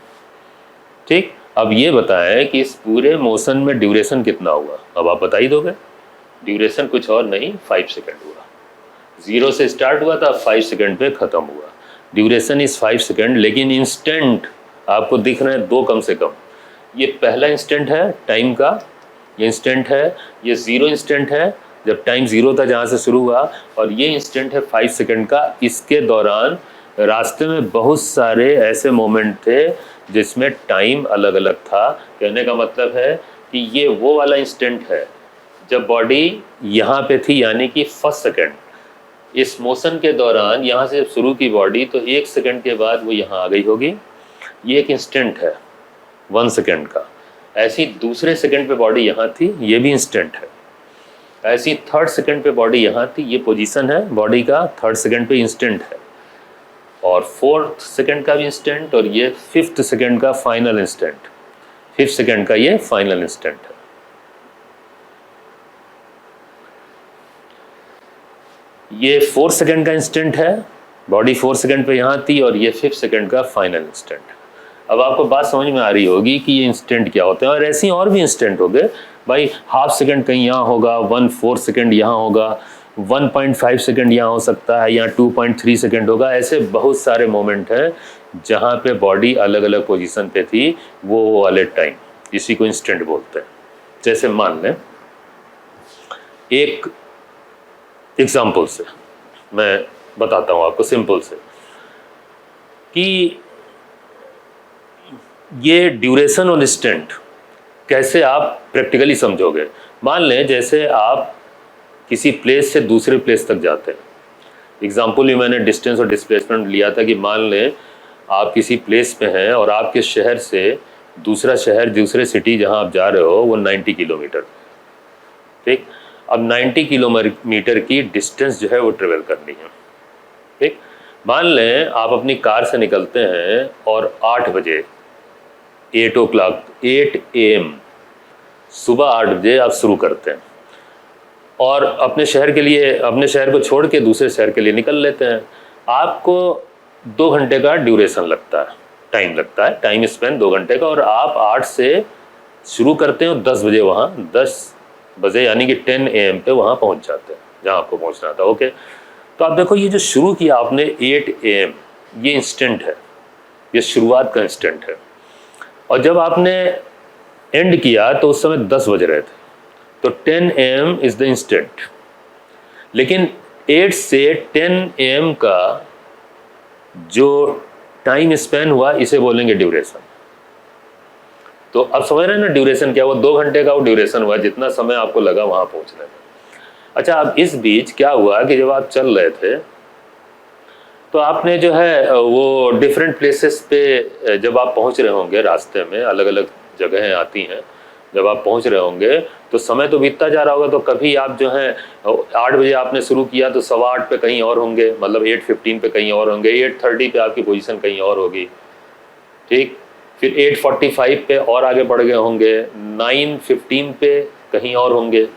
ठीक। अब ये बताएं कि इस पूरे मोशन में ड्यूरेशन कितना हुआ। अब आप बता ही दोगे, ड्यूरेशन कुछ और नहीं 5 सेकंड हुआ। 0 से स्टार्ट हुआ था, 5 सेकंड पे ख़त्म हुआ। ड्यूरेशन इज़ 5 सेकंड, लेकिन इंस्टेंट आपको दिख रहे हैं 2 कम से कम। ये पहला इंस्टेंट है टाइम का, ये इंस्टेंट है, ये 0 इंस्टेंट है जब टाइम 0 था जहाँ से शुरू हुआ, और ये इंस्टेंट है 5 सेकंड का। इसके दौरान रास्ते में बहुत सारे ऐसे मोमेंट थे जिसमें टाइम अलग अलग था। कहने का मतलब है कि ये वो वाला इंस्टेंट है जब बॉडी यहाँ पे थी, यानी कि फर्स्ट सेकंड। इस मोशन के दौरान यहाँ से जब शुरू की बॉडी तो 1 सेकंड के बाद वो यहाँ आ गई होगी, ये एक इंस्टेंट है 1 सेकंड का। ऐसी दूसरे सेकंड पे बॉडी यहाँ थी, ये भी इंस्टेंट है। ऐसी थर्ड सेकंड पे बॉडी यहाँ थी, ये पोजीशन है बॉडी का, थर्ड सेकंड पे इंस्टेंट है। और फोर्थ सेकंड का भी इंस्टेंट, और ये 5th सेकंड का फाइनल इंस्टेंट, 5th सेकंड का ये फाइनल इंस्टेंट है। ये 4 सेकंड का इंस्टेंट है, बॉडी 4 सेकंड पे यहाँ थी, और ये 5th सेकंड का फाइनल इंस्टेंट है। अब आपको बात समझ में आ रही होगी कि ये इंस्टेंट क्या होते हैं, और ऐसे और भी इंस्टेंट हो गए भाई। हाफ सेकंड कहीं यहाँ होगा, 1/4 सेकंड यहाँ होगा, 1.5 सेकंड यहाँ हो सकता है, यहाँ 2.3 सेकंड होगा। ऐसे बहुत सारे मोमेंट हैं जहाँ पे बॉडी अलग अलग पोजीशन पे थी, वो वाले टाइम, इसी को इंस्टेंट बोलते हैं। जैसे मान लें, एक एग्जाम्पल से मैं बताता हूँ आपको सिंपल से, कि ये ड्यूरेशन और इंस्टेंट कैसे आप प्रैक्टिकली समझोगे। मान लें जैसे आप किसी प्लेस से दूसरे प्लेस तक जाते हैं, एग्जाम्पल ही मैंने डिस्टेंस और डिस्प्लेसमेंट लिया था कि मान लें आप किसी प्लेस पे हैं और आपके शहर से दूसरा शहर, दूसरे सिटी जहां आप जा रहे हो वो 90 किलोमीटर, ठीक। अब 90 किलोमीटर की डिस्टेंस जो है वो ट्रेवल करनी है, ठीक। मान लें आप अपनी कार से निकलते हैं और 8 बजे 8 AM सुबह 8 बजे आप शुरू करते हैं और अपने शहर के लिए, अपने शहर को छोड़ के दूसरे शहर के लिए निकल लेते हैं। आपको 2 घंटे का ड्यूरेशन लगता है, टाइम लगता है, टाइम स्पेंड 2 घंटे का। और आप 8 से शुरू करते हैं और 10 बजे वहाँ, 10 बजे यानी कि 10 AM पे वहाँ पहुँच जाते हैं जहाँ आपको पहुँचना था। ओके, तो आप देखो ये जो शुरू किया आपने 8 AM, ये इंस्टेंट है, ये शुरुआत का इंस्टेंट है। और जब आपने एंड किया तो उस समय 10 बज रहे थे, तो 10 AM इज द इंस्टेंट। लेकिन 8 से 10 AM का जो टाइम स्पेन हुआ इसे बोलेंगे ड्यूरेशन। तो अब समझ रहे हैं ना ड्यूरेशन क्या हुआ, 2 घंटे का वो ड्यूरेशन हुआ जितना समय आपको लगा वहां पहुंचने में। अच्छा, अब इस बीच क्या हुआ कि जब आप चल रहे थे तो आपने जो है वो डिफरेंट प्लेसेस पे जब आप पहुंच रहे होंगे, रास्ते में अलग अलग जगहें आती हैं, जब आप पहुंच रहे होंगे तो समय तो बीतता जा रहा होगा। तो कभी आप जो है 8 बजे आपने शुरू किया तो 8:15 पे कहीं और होंगे, मतलब 8:15 पे कहीं और होंगे, 8:30 पे आपकी पोजीशन कहीं और होगी, ठीक। फिर 8:45 पे और आगे बढ़ गए होंगे, 9:15 पे कहीं और होंगे,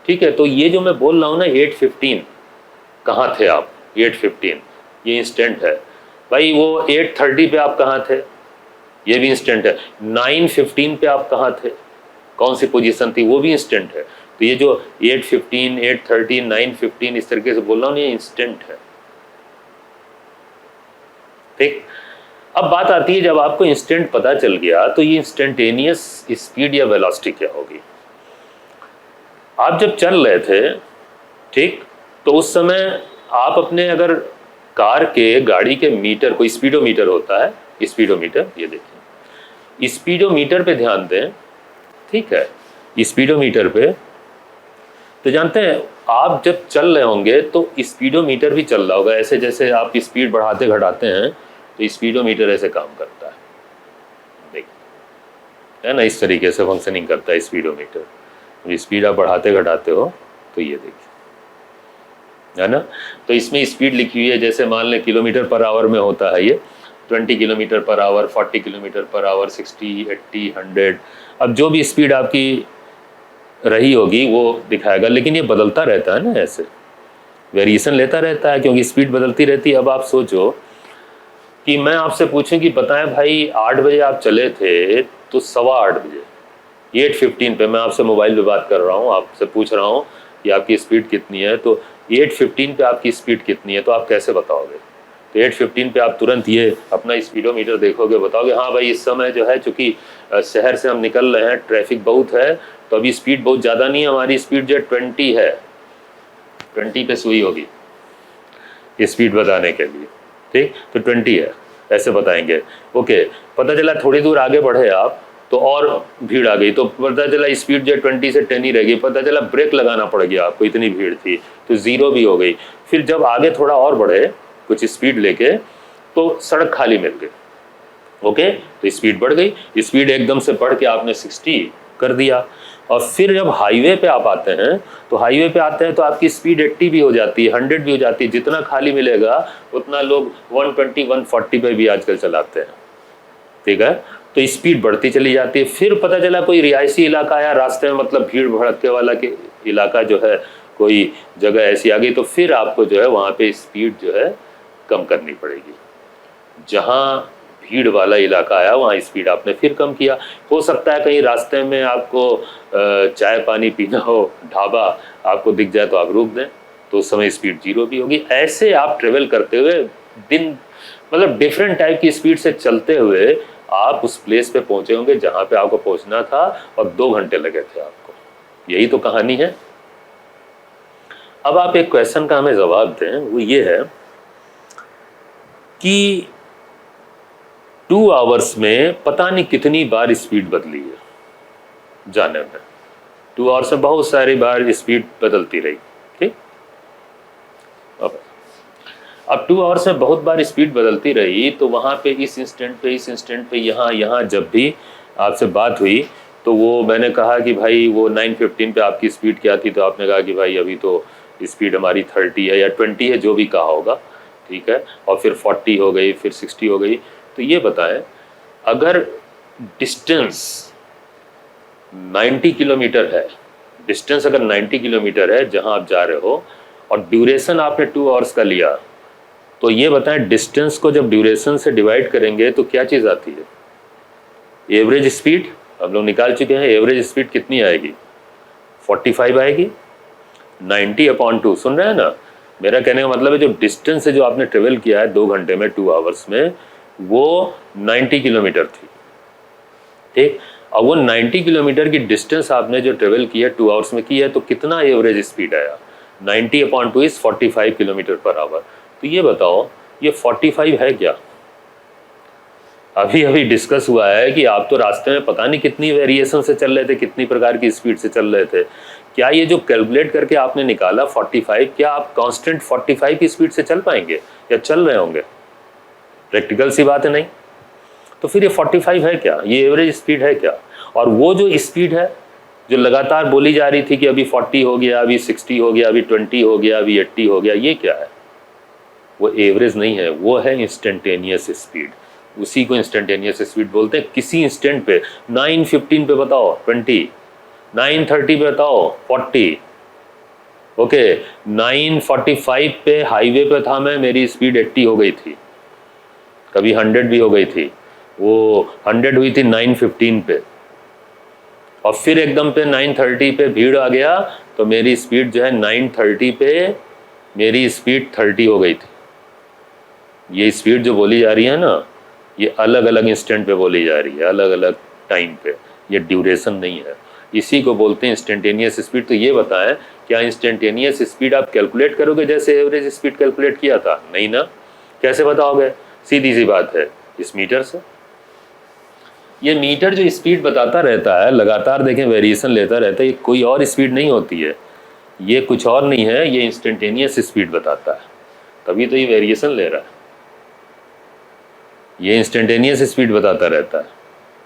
ठीक है। तो ये जो मैं बोल रहा हूँ ना 8:15, कहाँ थे आप 8:15, ये इंस्टेंट है भाई। वो 8:30 पे आप कहाँ थे, ये भी इंस्टेंट है। 9:15 पे आप कहाँ थे, कौन सी पोजीशन थी, वो भी इंस्टेंट है। तो ये जो 8:15, 8:30, 9:15 इस तरीके से बोल रहा हूँ, ये इंस्टेंट है, ठीक। अब बात आती है जब आपको इंस्टेंट पता चल गया तो ये इंस्टेंटेनियस स्पीड या वेलोसिटी क्या होगी। आप जब चल रहे थे, ठीक, तो उस समय आप अपने अगर कार के, गाड़ी के मीटर, कोई स्पीडोमीटर होता है, स्पीडोमीटर, ये देखिए स्पीडोमीटर पे ध्यान दें, ठीक है। स्पीडोमीटर पे तो जानते हैं आप जब चल रहे होंगे तो स्पीडोमीटर भी चल रहा होगा, ऐसे जैसे आप स्पीड बढ़ाते घटाते हैं तो स्पीडोमीटर ऐसे काम करता है, देखिए, है ना, इस तरीके से फंक्शनिंग करता है स्पीडोमीटर। स्पीड आप बढ़ाते घटाते हो तो ये देखिए, है ना। तो इसमें स्पीड लिखी हुई है, जैसे मान लें किलोमीटर पर आवर में होता है ये 20 kilometre per hour, 40 kilometre per hour, 60, 80, 100। अब जो भी स्पीड आपकी रही होगी वो दिखाएगा, लेकिन ये बदलता रहता है ना, ऐसे वेरिएशन लेता रहता है क्योंकि स्पीड बदलती रहती है। अब आप सोचो कि मैं आपसे पूछूं कि बताएं भाई 8 बजे आप चले थे तो 8:15 बजे 8:15 पे मैं आपसे मोबाइल पे बात कर रहा हूँ, आपसे पूछ रहा हूँ कि आपकी स्पीड कितनी है, तो 8:15 पे आपकी स्पीड कितनी है, तो आप कैसे बताओगे। तो 8:15 पे आप तुरंत ये अपना स्पीडोमीटर देखोगे, बताओगे हाँ भाई इस समय जो है, चूँकि शहर से हम निकल रहे हैं, ट्रैफिक बहुत है, तो अभी स्पीड बहुत ज़्यादा नहीं है, हमारी स्पीड जो है 20 है, 20 पे सुई होगी स्पीड बताने के लिए, ठीक। तो 20 है, ऐसे बताएंगे। ओके, पता चला थोड़ी दूर आगे बढ़े आप तो और भीड़ आ गई, तो पता चला स्पीड जो 20 से 10 ही रह गई, पता चला ब्रेक लगाना पड़ गया आपको, इतनी भीड़ थी, तो 0 भी हो गई। फिर जब आगे थोड़ा और बढ़े कुछ स्पीड लेके तो सड़क खाली मिल गई, ओके, तो स्पीड बढ़ गई। स्पीड एकदम से बढ़ के आपने 60 कर दिया। और फिर जब हाईवे पे आप आते हैं तो हाईवे पे आते हैं तो आपकी स्पीड 80 भी हो जाती है, 100 भी हो जाती है, जितना खाली मिलेगा उतना लोग 120, 140 पे भी आजकल चलाते हैं, ठीक है। तो स्पीड बढ़ती चली जाती है। फिर पता चला कोई रिहायशी इलाका आया रास्ते में, मतलब भीड़ भड़के वाला के इलाका जो है, कोई जगह ऐसी आ गई, तो फिर आपको जो है वहाँ पे स्पीड जो है कम करनी पड़ेगी। जहाँ भीड़ वाला इलाका आया वहाँ स्पीड आपने फिर कम किया। हो सकता है कहीं रास्ते में आपको चाय पानी पीना हो, ढाबा आपको दिख जाए तो आप रुक दें, तो उस समय स्पीड 0 भी होगी। ऐसे आप ट्रेवल करते हुए दिन, मतलब डिफरेंट टाइप की स्पीड से चलते हुए आप उस प्लेस पे पहुंचे होंगे जहाँ पे आपको पहुंचना था, और 2 घंटे लगे थे आपको। यही तो कहानी है। अब आप एक क्वेश्चन का हमें जवाब दें, वो ये है कि 2 आवर्स में पता नहीं कितनी बार स्पीड बदली है। जाने में। 2 आवर्स में बहुत सारी बार स्पीड बदलती रही। ठीक, अब 2 आवर्स में बहुत बार स्पीड बदलती रही, तो वहाँ पे इस इंस्टेंट पे यहाँ जब भी आपसे बात हुई तो वो मैंने कहा कि भाई वो 9:15 पे आपकी स्पीड क्या थी, तो आपने कहा कि भाई अभी तो स्पीड हमारी 30 है या 20 है, जो भी कहा होगा, ठीक है, और फिर 40 हो गई, फिर 60 हो गई। तो ये बताएं, अगर डिस्टेंस 90 किलोमीटर है, डिस्टेंस अगर 90 किलोमीटर है जहां आप जा रहे हो, और ड्यूरेशन आपने 2 आवर्स का लिया, तो ये बताएं डिस्टेंस को जब ड्यूरेशन से डिवाइड करेंगे तो क्या चीज़ आती है? एवरेज स्पीड हम लोग निकाल चुके हैं। एवरेज स्पीड कितनी आएगी? 45 आएगी। 90/2, सुन रहे हैं ना? मेरा कहने का मतलब है जो डिस्टेंस है जो आपने ट्रेवल किया है 2 घंटे में, 2 आवर्स में, वो 90 किलोमीटर थी। ठीक, अब वो 90 किलोमीटर की डिस्टेंस आपने जो ट्रेवल किया 2 आवर्स में की है, तो कितना एवरेज स्पीड आया? 90/2 इज 45 किलोमीटर पर आवर। तो ये बताओ, ये 45 है क्या? अभी डिस्कस हुआ है कि आप तो रास्ते में पता नहीं कितनी वेरिएशन से चल रहे थे, कितनी प्रकार की स्पीड से चल रहे थे। क्या ये जो कैलकुलेट करके आपने निकाला 45, क्या आप कांस्टेंट 45 की स्पीड से चल पाएंगे या चल रहे होंगे? प्रैक्टिकल सी बात है, नहीं। तो फिर ये 45 है क्या? ये एवरेज स्पीड है क्या? और वो जो स्पीड है जो लगातार बोली जा रही थी कि अभी 40 हो गया, अभी 60 हो गया, अभी 20 हो गया, अभी 80 हो गया, ये क्या है? वो एवरेज नहीं है, वो है इंस्टेंटेनियस स्पीड। उसी को इंस्टेंटेनियस स्पीड बोलते हैं। किसी इंस्टेंट पे 9:15 पे बताओ 20, 9:30 पे बताओ 40, ओके, 9:45 पे हाईवे पे था मैं, मेरी स्पीड 80 हो गई थी, कभी 100 भी हो गई थी। वो 100 हुई थी 9:15 पे, और फिर एकदम पे 9:30 पे भीड़ आ गया, तो मेरी स्पीड जो है 9:30 पे मेरी स्पीड 30 हो गई थी। ये स्पीड जो बोली जा रही है ना, ये अलग अलग इंस्टेंट पे बोली जा रही है, अलग अलग टाइम पे, ये ड्यूरेशन नहीं है। इसी को बोलते हैं इंस्टेंटेनियस स्पीड। तो ये बताएं, क्या इंस्टेंटेनियस स्पीड आप कैलकुलेट करोगे जैसे एवरेज स्पीड कैलकुलेट किया था? नहीं ना। कैसे बताओगे? सीधी सी बात है, इस मीटर से। ये मीटर जो स्पीड बताता रहता है, लगातार देखें वेरिएशन लेता रहता है, ये कोई और स्पीड नहीं होती है, ये कुछ और नहीं है, ये इंस्टेंटेनियस स्पीड बताता है, तभी तो ये वेरिएशन ले रहा है। ये इंस्टेंटेनियस स्पीड बताता रहता है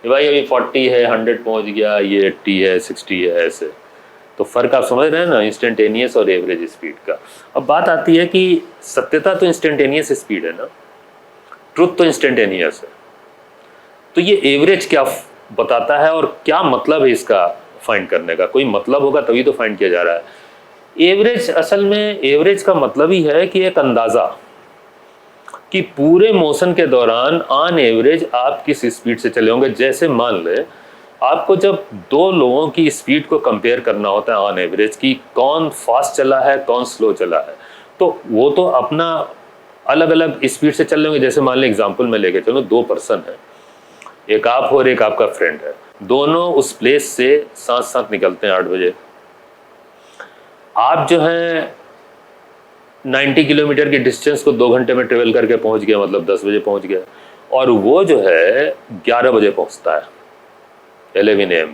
कि भाई अभी 40 है, 100 पहुंच गया, ये 80 है, 60 है, ऐसे। तो फ़र्क आप समझ रहे हैं ना, इंस्टेंटेनियस और एवरेज स्पीड का। अब बात आती है कि सत्यता तो इंस्टेंटेनियस स्पीड है ना, ट्रुथ तो इंस्टेंटेनियस है, तो ये एवरेज क्या बताता है और क्या मतलब है इसका फाइंड करने का? कोई मतलब होगा तभी तो फाइंड किया जा रहा है। एवरेज, असल में एवरेज का मतलब ही है कि एक अंदाज़ा कि पूरे मोशन के दौरान ऑन एवरेज आप किस स्पीड से चले होंगे। जैसे मान ले आपको जब 2 लोगों की स्पीड को कंपेयर करना होता है ऑन एवरेज, कि कौन फास्ट चला है, कौन स्लो चला है, तो वो तो अपना अलग अलग स्पीड से चल रहे होंगे। जैसे मान ले एग्जांपल में लेके चलो, 2 पर्सन है, एक आप हो और एक आपका फ्रेंड है, दोनों उस प्लेस से साथ साथ निकलते हैं 8 बजे। आप जो है 90 किलोमीटर की डिस्टेंस को 2 घंटे में ट्रेवल करके पहुंच गया, मतलब 10 बजे पहुंच गया, और वो जो है 11 बजे पहुंचता है, 11 AM,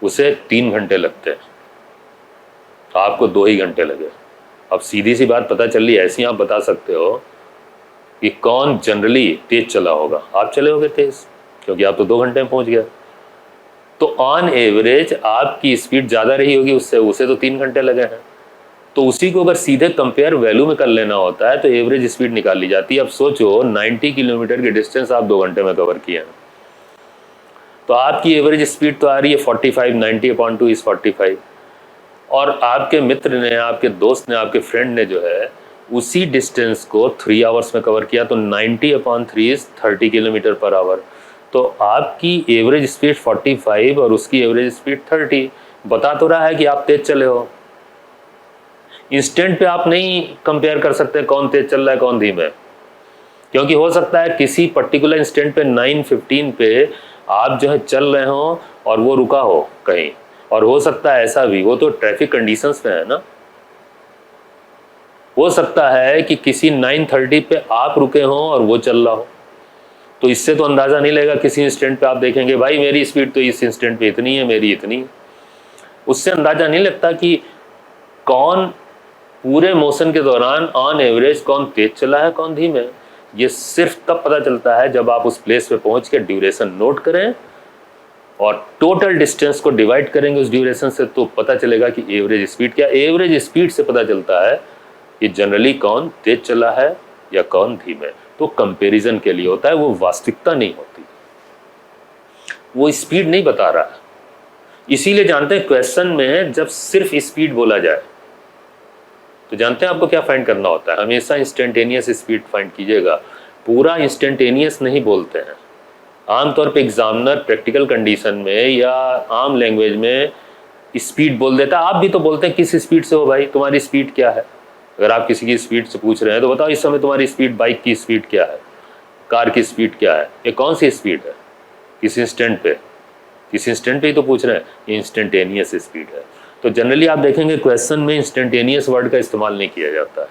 उसे 3 घंटे लगते हैं, आपको 2 ही घंटे लगे। अब सीधी सी बात पता चल रही, ऐसी आप बता सकते हो कि कौन जनरली तेज चला होगा? आप चले होगे तेज, क्योंकि आप तो 2 घंटे में पहुंच गया। तो ऑन एवरेज आपकी स्पीड ज़्यादा रही होगी उससे, उसे तो 3 घंटे लगे हैं। तो उसी को अगर सीधे कंपेयर वैल्यू में कर लेना होता है तो एवरेज स्पीड निकाल ली जाती है। अब सोचो 90 किलोमीटर की डिस्टेंस आप 2 घंटे में कवर किए हैं, तो आपकी एवरेज स्पीड तो आ रही है 45, 90/2 इज 45, और आपके मित्र ने, आपके दोस्त ने, आपके फ्रेंड ने जो है उसी डिस्टेंस को 3 आवर्स में कवर किया, तो 90/3 इज 30 किलोमीटर पर आवर। तो आपकी एवरेज स्पीड 45 और उसकी एवरेज स्पीड 30, बता तो रहा है कि आप तेज चले हो। इंस्टेंट पे आप नहीं कंपेयर कर सकते कौन तेज चल रहा है कौन धीमे, क्योंकि हो सकता है किसी पर्टिकुलर इंस्टेंट पे 9:15 पे आप जो है चल रहे हो और वो रुका हो कहीं, और हो सकता है ऐसा भी, वो तो ट्रैफिक कंडीशंस पे है ना। हो सकता है कि किसी 9:30 पे आप रुके हो और वो चल रहा हो, तो इससे तो अंदाज़ा नहीं लगेगा। किसी इंस्टेंट पे आप देखेंगे भाई मेरी स्पीड तो इस इंस्टेंट पे इतनी है, मेरी इतनी है, उससे अंदाज़ा नहीं लगता कि कौन पूरे मोशन के दौरान ऑन एवरेज कौन तेज चला है कौन धीमे। ये सिर्फ तब पता चलता है जब आप उस प्लेस पे पहुंच के ड्यूरेशन नोट करें और टोटल डिस्टेंस को डिवाइड करेंगे उस ड्यूरेशन से, तो पता चलेगा कि एवरेज स्पीड क्या। एवरेज स्पीड से पता चलता है कि जनरली कौन तेज चला है या कौन धीमे। तो कंपैरिजन के लिए होता है, वो वास्तविकता नहीं होती, वो स्पीड नहीं बता रहा है। इसीलिए जानते हैं क्वेश्चन में जब सिर्फ स्पीड बोला जाए तो जानते हैं आपको क्या फाइंड करना होता है। हमेशा इंस्टेंटेनियस स्पीड फाइंड कीजिएगा, पूरा इंस्टेंटेनियस नहीं बोलते हैं। आमतौर पे एग्जामिनर प्रैक्टिकल कंडीशन में या आम लैंग्वेज में स्पीड बोल देता है। आप भी तो बोलते हैं किस स्पीड से हो भाई, तुम्हारी स्पीड क्या है। अगर आप किसी की स्पीड से पूछ रहे हैं तो बताओ इस समय तुम्हारी स्पीड, बाइक की स्पीड क्या है, कार की स्पीड क्या है, ये कौन सी स्पीड है, किस इंस्टेंट पे, किस इंस्टेंट पे ही तो पूछ रहे हैं। ये इंस्टेंटेनियस स्पीड है। तो जनरली आप देखेंगे क्वेश्चन में इंस्टेंटेनियस वर्ड का इस्तेमाल नहीं किया जाता है।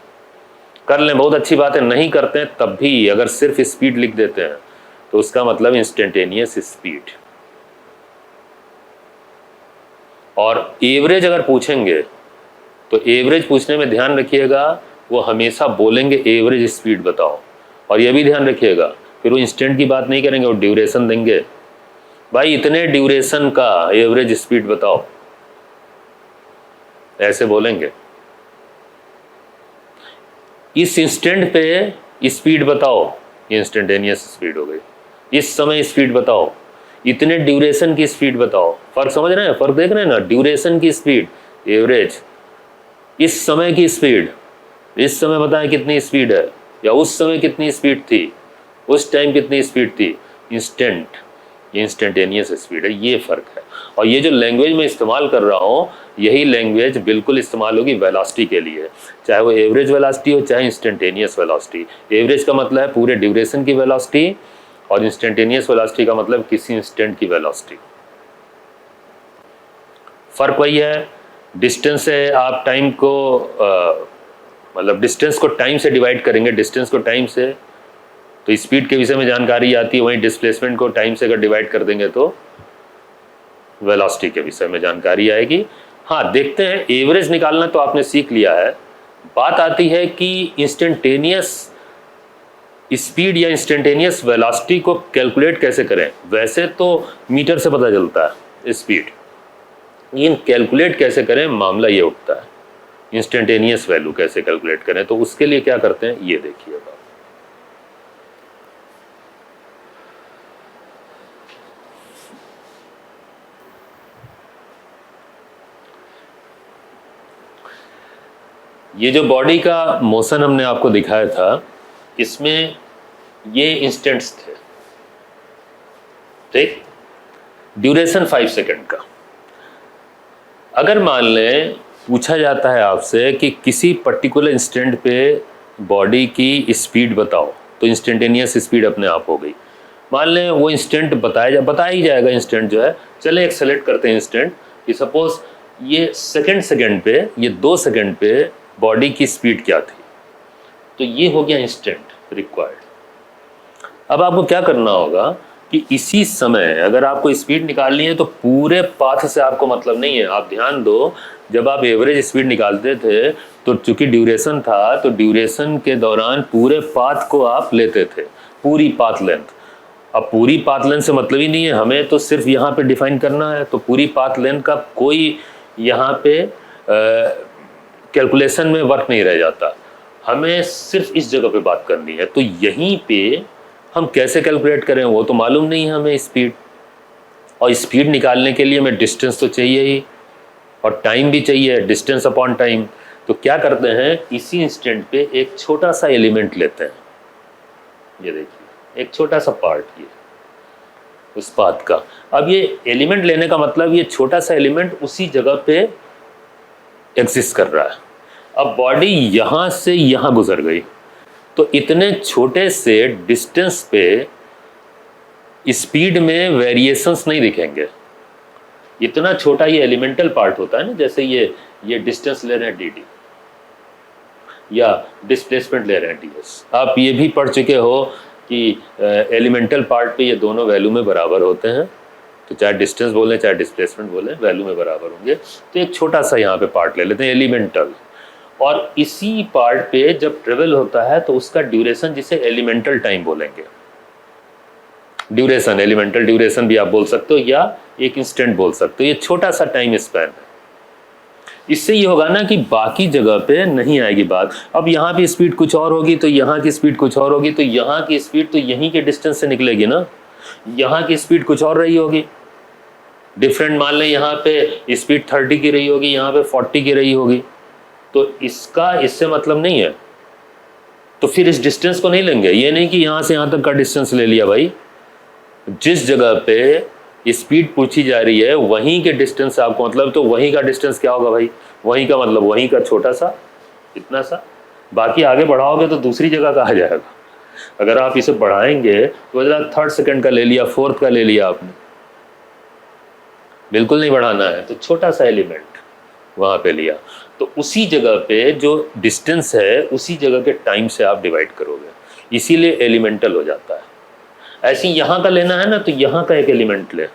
कर लें बहुत अच्छी बात है, नहीं करते हैं तब भी अगर सिर्फ स्पीड लिख देते हैं तो उसका मतलब इंस्टेंटेनियस स्पीड। और एवरेज अगर पूछेंगे तो एवरेज पूछने में ध्यान रखिएगा, वो हमेशा बोलेंगे एवरेज स्पीड बताओ। और ये भी ध्यान रखिएगा फिर वो इंस्टेंट की बात नहीं करेंगे, वो ड्यूरेशन देंगे, भाई इतने ड्यूरेशन का एवरेज स्पीड बताओ, ऐसे बोलेंगे। इस इंस्टेंट पे स्पीड बताओ, ये इंस्टेंटेनियस स्पीड हो गई। इस समय स्पीड बताओ, इतने ड्यूरेशन की स्पीड बताओ। फर्क समझ रहे हैं, फर्क देख रहे हैं ना, ड्यूरेशन की स्पीड एवरेज, इस समय की स्पीड, इस समय बताएं कितनी स्पीड है, या उस समय कितनी स्पीड थी, उस टाइम कितनी स्पीड थी। इंस्टेंट, ये इंस्टेंटेनियस स्पीड है, ये फर्क है। और ये जो लैंग्वेज मैं इस्तेमाल कर रहा हूँ यही लैंग्वेज बिल्कुल इस्तेमाल होगी वेलोसिटी के लिए, चाहे वो एवरेज वेलोसिटी हो चाहे इंस्टेंटेनियस वेलोसिटी। एवरेज का मतलब है पूरे ड्यूरेशन की वेलोसिटी और इंस्टेंटेनियस वेलोसिटी का मतलब किसी इंस्टेंट की वेलोसिटी। फर्क वही है, डिस्टेंस है, आप टाइम को मतलब डिस्टेंस को टाइम से डिवाइड करेंगे, डिस्टेंस को टाइम से तो स्पीड के विषय में जानकारी आती है, वहीं डिस्प्लेसमेंट को टाइम से अगर डिवाइड कर देंगे तो वेलोसिटी के विषय में जानकारी आएगी। हाँ देखते हैं, एवरेज निकालना तो आपने सीख लिया है, बात आती है कि इंस्टेंटेनियस स्पीड या इंस्टेंटेनियस वेलोसिटी को कैलकुलेट कैसे करें। वैसे तो मीटर से पता चलता है स्पीड, लेकिन कैलकुलेट कैसे करें मामला ये उठता है, इंस्टेंटेनियस वैल्यू कैसे कैलकुलेट करें। तो उसके लिए क्या करते हैं ये देखिएगा। ये जो बॉडी का मोशन हमने आपको दिखाया था, इसमें ये इंस्टेंट्स थे, ठीक, ड्यूरेशन 5 सेकंड का। अगर मान लें पूछा जाता है आपसे कि किसी पर्टिकुलर इंस्टेंट पे बॉडी की स्पीड बताओ, तो इंस्टेंटेनियस स्पीड अपने आप हो गई। मान लें वो इंस्टेंट बता ही जाएगा इंस्टेंट जो है। चले एक सेलेक्ट करते हैं इंस्टेंट कि सपोज ये सेकंड पे, ये 2 सेकंड पे बॉडी की स्पीड क्या थी, तो ये हो गया इंस्टेंट रिक्वायर्ड। अब आपको क्या करना होगा कि इसी समय अगर आपको स्पीड निकालनी है तो पूरे पाथ से आपको मतलब नहीं है। आप ध्यान दो, जब आप एवरेज स्पीड निकालते थे तो चूंकि ड्यूरेशन था तो ड्यूरेशन के दौरान पूरे पाथ को आप लेते थे, पूरी पाथ लेंथ। अब पूरी पाथ लेंथ से मतलब ही नहीं है, हमें तो सिर्फ यहाँ पे डिफाइन करना है, तो पूरी पाथ लेंथ का कोई यहाँ पे कैलकुलेशन में वर्क नहीं रह जाता, हमें सिर्फ इस जगह पे बात करनी है। तो यहीं पे हम कैसे कैलकुलेट करें वो तो मालूम नहीं है हमें स्पीड, और स्पीड निकालने के लिए हमें डिस्टेंस तो चाहिए ही और टाइम भी चाहिए, डिस्टेंस अपॉन टाइम। तो क्या करते हैं, इसी इंस्टेंट पे एक छोटा सा एलिमेंट लेते हैं, ये देखिए एक छोटा सा पार्ट ये उस पाथ का। अब ये एलिमेंट लेने का मतलब ये छोटा सा एलिमेंट उसी जगह पे एग्जिस्ट कर रहा है। अब बॉडी यहाँ से यहाँ गुजर गई तो इतने छोटे से डिस्टेंस पे स्पीड में वेरिएशंस नहीं दिखेंगे। इतना छोटा ये एलिमेंटल पार्ट होता है ना, जैसे ये डिस्टेंस ले रहे हैं डी या डिस्प्लेसमेंट ले रहे हैं ds। आप ये भी पढ़ चुके हो कि एलिमेंटल पार्ट पे ये दोनों वैल्यू में बराबर होते हैं, तो चाहे डिस्टेंस बोलें चाहे डिस्प्लेसमेंट बोलें वैल्यू में बराबर होंगे। तो एक छोटा सा यहाँ पे पार्ट ले लेते हैं एलिमेंटल, और इसी पार्ट पे जब ट्रेवल होता है तो उसका ड्यूरेशन जिसे एलिमेंटल टाइम बोलेंगे, ड्यूरेशन, एलिमेंटल ड्यूरेशन भी आप बोल सकते हो या एक इंस्टेंट बोल सकते हो। ये छोटा सा टाइम स्पैन है। इससे ये होगा ना कि बाकी जगह पे नहीं आएगी बात। अब यहाँ की स्पीड कुछ और होगी तो यहाँ की स्पीड कुछ और होगी, तो यहाँ की स्पीड तो यहीं के डिस्टेंस से निकलेगी ना, यहाँ की स्पीड कुछ और रही होगी डिफरेंट। मान लें यहाँ पे स्पीड 30 की रही होगी, यहाँ पे 40 की रही होगी, तो इसका इससे मतलब नहीं है। तो फिर इस डिस्टेंस को नहीं लेंगे, ये नहीं कि यहाँ से यहाँ तक का डिस्टेंस ले लिया भाई। जिस जगह पे स्पीड पूछी जा रही है वहीं के डिस्टेंस आपको मतलब, तो वहीं का डिस्टेंस क्या होगा भाई, वहीं का मतलब वहीं का छोटा सा इतना सा। बाकी आगे बढ़ाओगे तो दूसरी जगह का आ जाएगा। अगर आप इसे बढ़ाएंगे तो वजह 3rd सेकंड का ले लिया, 4th का ले लिया आपने, बिल्कुल नहीं बढ़ाना है, तो छोटा सा एलिमेंट वहां पे लिया। तो उसी जगह पे जो डिस्टेंस है उसी जगह के टाइम से आप डिवाइड करोगे, इसीलिए एलिमेंटल हो जाता है। ऐसे यहाँ का लेना है ना, तो यहाँ का एक एलिमेंट ले।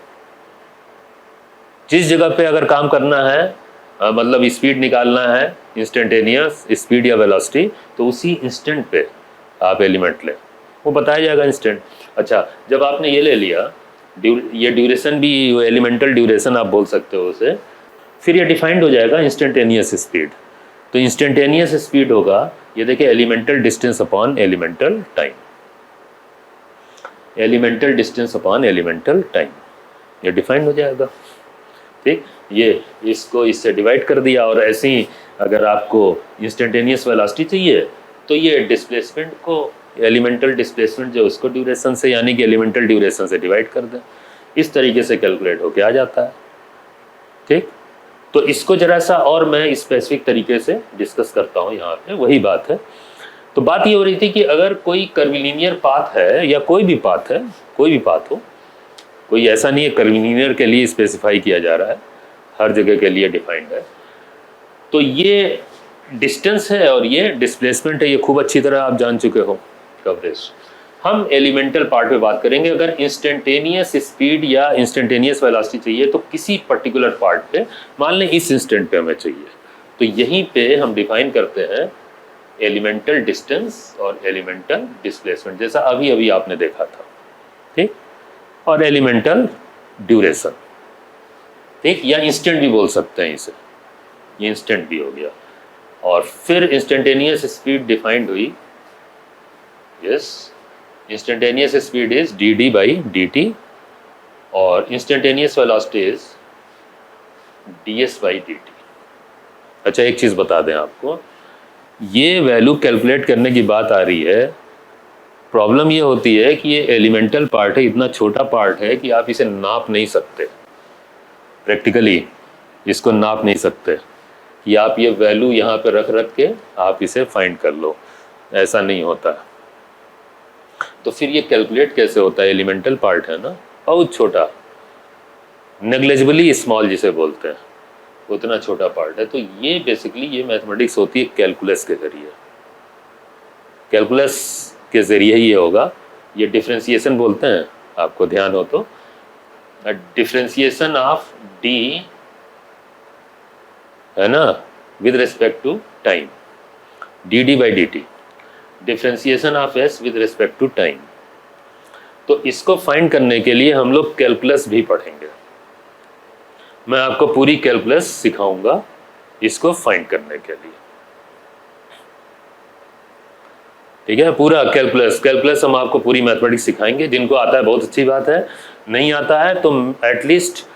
जिस जगह पे अगर काम करना है मतलब स्पीड निकालना है, इंस्टेंटेनियस स्पीड या वेलोसिटी, तो उसी इंस्टेंट पे आप एलिमेंट ले, वो बताया जाएगा इंस्टेंट। अच्छा, जब आपने ये ले लिया, ये ड्यूरेशन भी एलिमेंटल ड्यूरेशन आप बोल सकते हो उसे, फिर ये डिफाइंड हो जाएगा इंस्टेंटेनियस स्पीड। तो इंस्टेंटेनियस स्पीड होगा, ये देखिए, elemental distance upon elemental time, elemental distance upon elemental time, ये डिफाइंड हो जाएगा। ठीक, ये इसको इससे डिवाइड कर दिया। और ऐसे ही अगर आपको इंस्टेंटेनियस वेलोसिटी चाहिए तो ये डिस्प्लेसमेंट को, एलिमेंटल डिस्प्लेसमेंट जो उसको ड्यूरेशन से यानी कि एलिमेंटल ड्यूरेशन से डिवाइड कर दें, इस तरीके से कैलकुलेट होके आ जाता है। ठीक, तो इसको जरा सा और मैं स्पेसिफिक तरीके से डिस्कस करता हूँ यहाँ पे, वही बात है। तो बात ये हो रही थी कि अगर कोई कर्विलिनियर पाथ है या कोई भी पाथ है, कोई भी पाथ हो, कोई ऐसा नहीं है कर्विलिनियर के लिए स्पेसिफाई किया जा रहा है, हर जगह के लिए डिफाइंड है। तो ये डिस्टेंस है और ये डिस्प्लेसमेंट है, ये खूब अच्छी तरह आप जान चुके हो कवरेज। हम एलिमेंटल पार्ट पे बात करेंगे। अगर इंस्टेंटेनियस स्पीड या इंस्टेंटेनियस वेलोसिटी चाहिए तो किसी पर्टिकुलर पार्ट पे, मान लें इस इंस्टेंट पे हमें चाहिए, तो यहीं पे हम डिफाइन करते हैं एलिमेंटल डिस्टेंस और एलिमेंटल डिस्प्लेसमेंट, जैसा अभी अभी आपने देखा था। ठीक, और एलिमेंटल ड्यूरेशन। ठीक, या इंस्टेंट भी बोल सकते हैं इसे, ये इंस्टेंट भी हो गया। और फिर इंस्टेंटेनियस स्पीड डिफाइंड हुई, yes, instantaneous speed is dd by dt और instantaneous velocity is ds by dt। अच्छा, एक चीज़ बता दें आपको, ये वैल्यू कैलकुलेट करने की बात आ रही है। प्रॉब्लम ये होती है कि ये एलिमेंटल पार्ट है, इतना छोटा पार्ट है कि आप इसे नाप नहीं सकते, प्रैक्टिकली इसको नाप नहीं सकते कि आप ये वैल्यू यहाँ पे रख रख के आप इसे फाइंड कर लो, ऐसा नहीं होता। तो फिर ये कैलकुलेट कैसे होता है? एलिमेंटल पार्ट है ना, बहुत छोटा, नेग्लिजिबली स्मॉल जिसे बोलते हैं, उतना छोटा पार्ट है। तो ये बेसिकली ये मैथमेटिक्स होती है कैलकुलस के जरिए, कैलकुलस के ज़रिए ही ये होगा। ये डिफ्रेंसिएशन बोलते हैं, आपको ध्यान हो तो, डिफ्रेंसिएशन ऑफ डी है ना with respect to time, D D by D T, differentiation of S with respect to time. तो इसको फाइंड करने के लिए हम लोग कैलकुलस भी पढ़ेंगे। मैं आपको पूरी कैलकुलस सिखाऊंगा इसको फाइंड करने के लिए। ठीक है, पूरा कैलकुलस हम आपको पूरी मैथमेटिक्स सिखाएंगे। जिनको आता है बहुत अच्छी बात है, नहीं आता है तो एटलीस्ट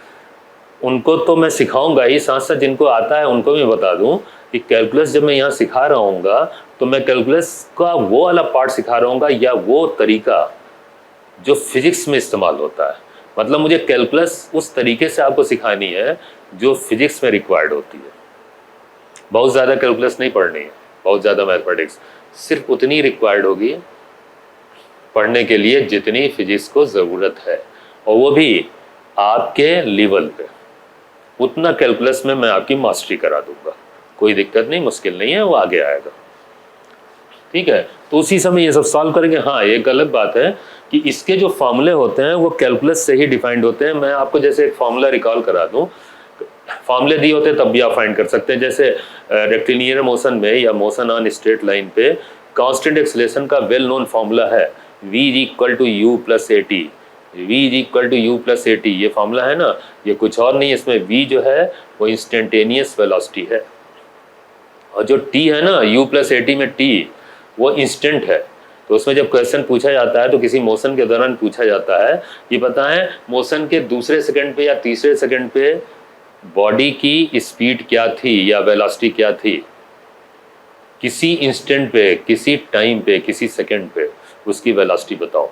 उनको तो मैं सिखाऊंगा ही, साथ साथ जिनको आता है उनको भी बता दूं कि कैलकुलस जब मैं यहाँ सिखा रहा हूँगा तो मैं कैलकुलस का वो वाला पार्ट सिखा रहा हूँगा या वो तरीका जो फिजिक्स में इस्तेमाल होता है। मतलब मुझे कैलकुलस उस तरीके से आपको सिखानी है जो फिजिक्स में रिक्वायर्ड होती है। बहुत ज़्यादा कैलकुलस नहीं पढ़नी है, बहुत ज़्यादा मैथमेटिक्स, सिर्फ उतनी रिक्वायर्ड होगी पढ़ने के लिए जितनी फिजिक्स को ज़रूरत है, और वो भी आपके लेवल पे। उतना कैलकुलस में मैं आपकी मास्टरी करा दूंगा, कोई दिक्कत नहीं, मुश्किल नहीं है, वो आगे आएगा। ठीक है, तो उसी समय ये सब सॉल्व करेंगे। हाँ, एक गलत बात है कि इसके जो फॉर्मूले होते हैं वो कैलकुलस से ही डिफाइंड होते हैं। मैं आपको जैसे एक फॉर्मूला रिकॉल करा दूं, फॉर्मूले दिए होते हैं तब भी आप फाइंड कर सकते हैं। जैसे रेक्टिलिनियर मोशन में या मोशन ऑन स्ट्रेट लाइन पे कांस्टेंट एक्सेलरेशन का वेल नोन फॉर्मूला है v equal to U plus A T. V equal to U plus A T ये फॉर्मूला है ना, ये कुछ और नहीं, इसमें v जो है वो इंस्टेंटेनियस वेलोसिटी है, और जो t है ना u प्लस ए टी में t वो इंस्टेंट है। तो उसमें जब क्वेश्चन पूछा जाता है तो किसी मोशन के दौरान पूछा जाता है कि बताएं मोशन के दूसरे सेकंड पे या तीसरे सेकंड पे बॉडी की स्पीड क्या थी या वेलोसिटी क्या थी, किसी इंस्टेंट पे, किसी टाइम पे, किसी सेकंड पे उसकी वेलोसिटी बताओ।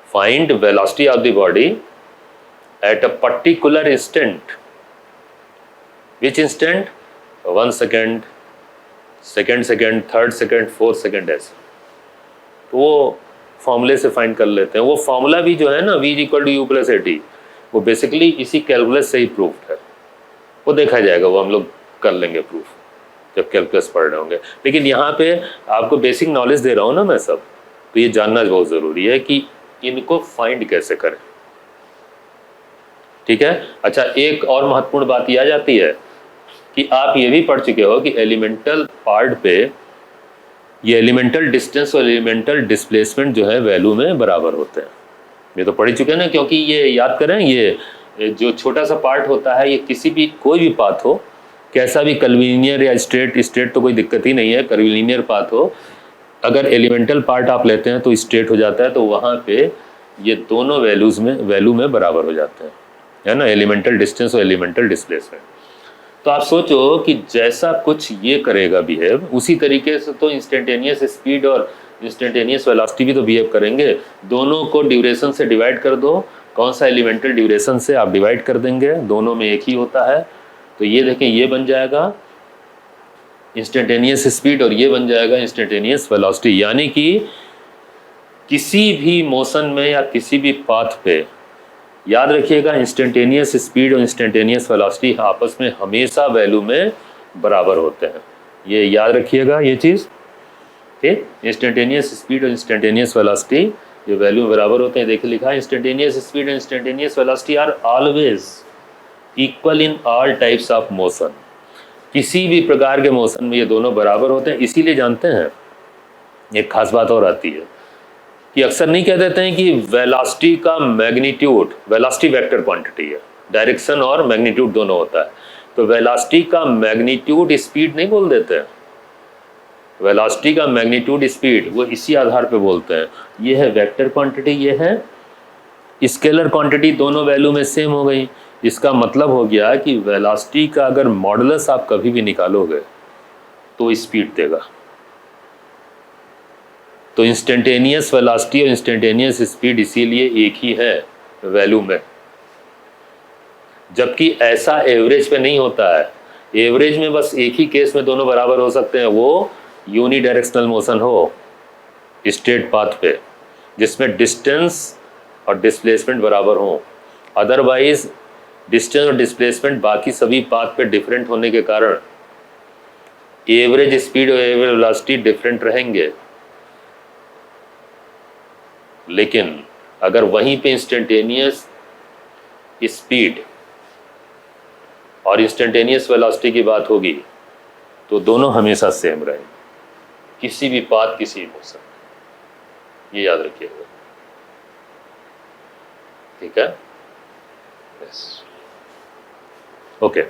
Find velocity of the body at a particular instant. Which instant? 1 second, second second, third second, fourth second, ऐसे। तो वो फॉर्मूले से फाइंड कर लेते हैं। वो फॉर्मूला भी जो है ना v equal to U plus A T, वो बेसिकली इसी कैलकुलस से ही प्रूफ है। वो देखा जाएगा, वो हम लोग कर लेंगे प्रूफ जब कैलकुलस पढ़ रहे होंगे। लेकिन यहाँ पे आपको बेसिक नॉलेज दे रहा हूँ ना मैं सब, तो ये जानना बहुत ज़रूरी है कि इनको फाइंड कैसे करें। ठीक है। अच्छा, एक और महत्वपूर्ण बात यह आ जाती है कि आप ये भी पढ़ चुके हो कि एलिमेंटल पार्ट पे ये एलिमेंटल डिस्टेंस और एलिमेंटल डिस्प्लेसमेंट जो है वैल्यू में बराबर होते हैं। ये तो पढ़ ही चुके हैं ना, क्योंकि ये याद करें, ये जो छोटा सा पार्ट होता है, ये किसी भी कोई भी पाथ हो, कैसा भी कर्वीलिनियर या स्ट्रेट तो कोई दिक्कत ही नहीं है, कर्वीलिनियर पाथ हो, अगर एलिमेंटल पार्ट आप लेते हैं तो स्ट्रेट हो जाता है, तो वहाँ पे ये दोनों वैल्यू में बराबर हो जाते हैं, है ना, एलिमेंटल डिस्टेंस और एलिमेंटल डिस्प्लेसमेंट। तो आप सोचो कि जैसा कुछ ये करेगा बिहेव, उसी तरीके से तो इंस्टेंटेनियस स्पीड और इंस्टेंटेनियस वेलोसिटी भी तो बिहेव करेंगे। दोनों को ड्यूरेशन से डिवाइड कर दो, कौन सा एलिमेंटल ड्यूरेशन से आप डिवाइड कर देंगे, दोनों में एक ही होता है। तो ये देखें, ये बन जाएगा इंस्टेंटेनियस स्पीड और ये बन जाएगा इंस्टेंटेनियस वेलोसिटी। यानी कि किसी भी मोशन में या किसी भी पाथ पे याद रखिएगा, इंस्टेंटेनियस स्पीड और इंस्टेंटेनियस वेलोसिटी आपस में हमेशा वैल्यू में बराबर होते हैं। ये याद रखिएगा ये चीज़, ठीक। इंस्टेंटेनियस स्पीड और इंस्टेंटेनियस वेलोसिटी ये वैल्यू में बराबर होते हैं। देखिए लिखा है, इंस्टेंटेनियस स्पीड और instantaneous velocity are always equal in all types of motion. किसी भी प्रकार के मोशन में ये दोनों बराबर होते हैं। इसीलिए जानते हैं, एक खास बात और आती है कि अक्सर नहीं कह देते हैं कि वेलोसिटी का मैग्नीट्यूड, वेलोसिटी वेक्टर क्वांटिटी है, डायरेक्शन और मैग्नीट्यूड दोनों होता है, तो वेलोसिटी का मैग्नीट्यूड स्पीड नहीं बोल देते हैं। वेलोसिटी का मैग्नीट्यूड स्पीड वो इसी आधार पे बोलते हैं, ये है वेक्टर क्वांटिटी, ये है स्केलर क्वांटिटी, दोनों वैल्यू में सेम हो गई। इसका मतलब हो गया कि वेलोसिटी का अगर मॉडुलस आप कभी भी निकालोगे तो स्पीड देगा। तो इंस्टेंटेनियस वेलोसिटी और इंस्टेंटेनियस स्पीड इसीलिए एक ही है वैल्यू में, जबकि ऐसा एवरेज पे नहीं होता है। एवरेज में बस एक ही केस में दोनों बराबर हो सकते हैं, वो यूनी डायरेक्शनल मोशन हो स्ट्रेट पाथ पे, जिसमें डिस्टेंस और डिस्प्लेसमेंट बराबर हो। अदरवाइज डिस्टेंस और डिस्प्लेसमेंट बाकी सभी पाथ पे डिफरेंट होने के कारण एवरेज स्पीड और एवरेज वेलोसिटी डिफरेंट रहेंगे। लेकिन अगर वहीं पे इंस्टेंटेनियस स्पीड और इंस्टेंटेनियस वेलोसिटी की बात होगी तो दोनों हमेशा सेम रहेंगे, किसी भी पाथ, किसी भी मोशन, ये याद रखिएगा। ठीक है, यस, ओके।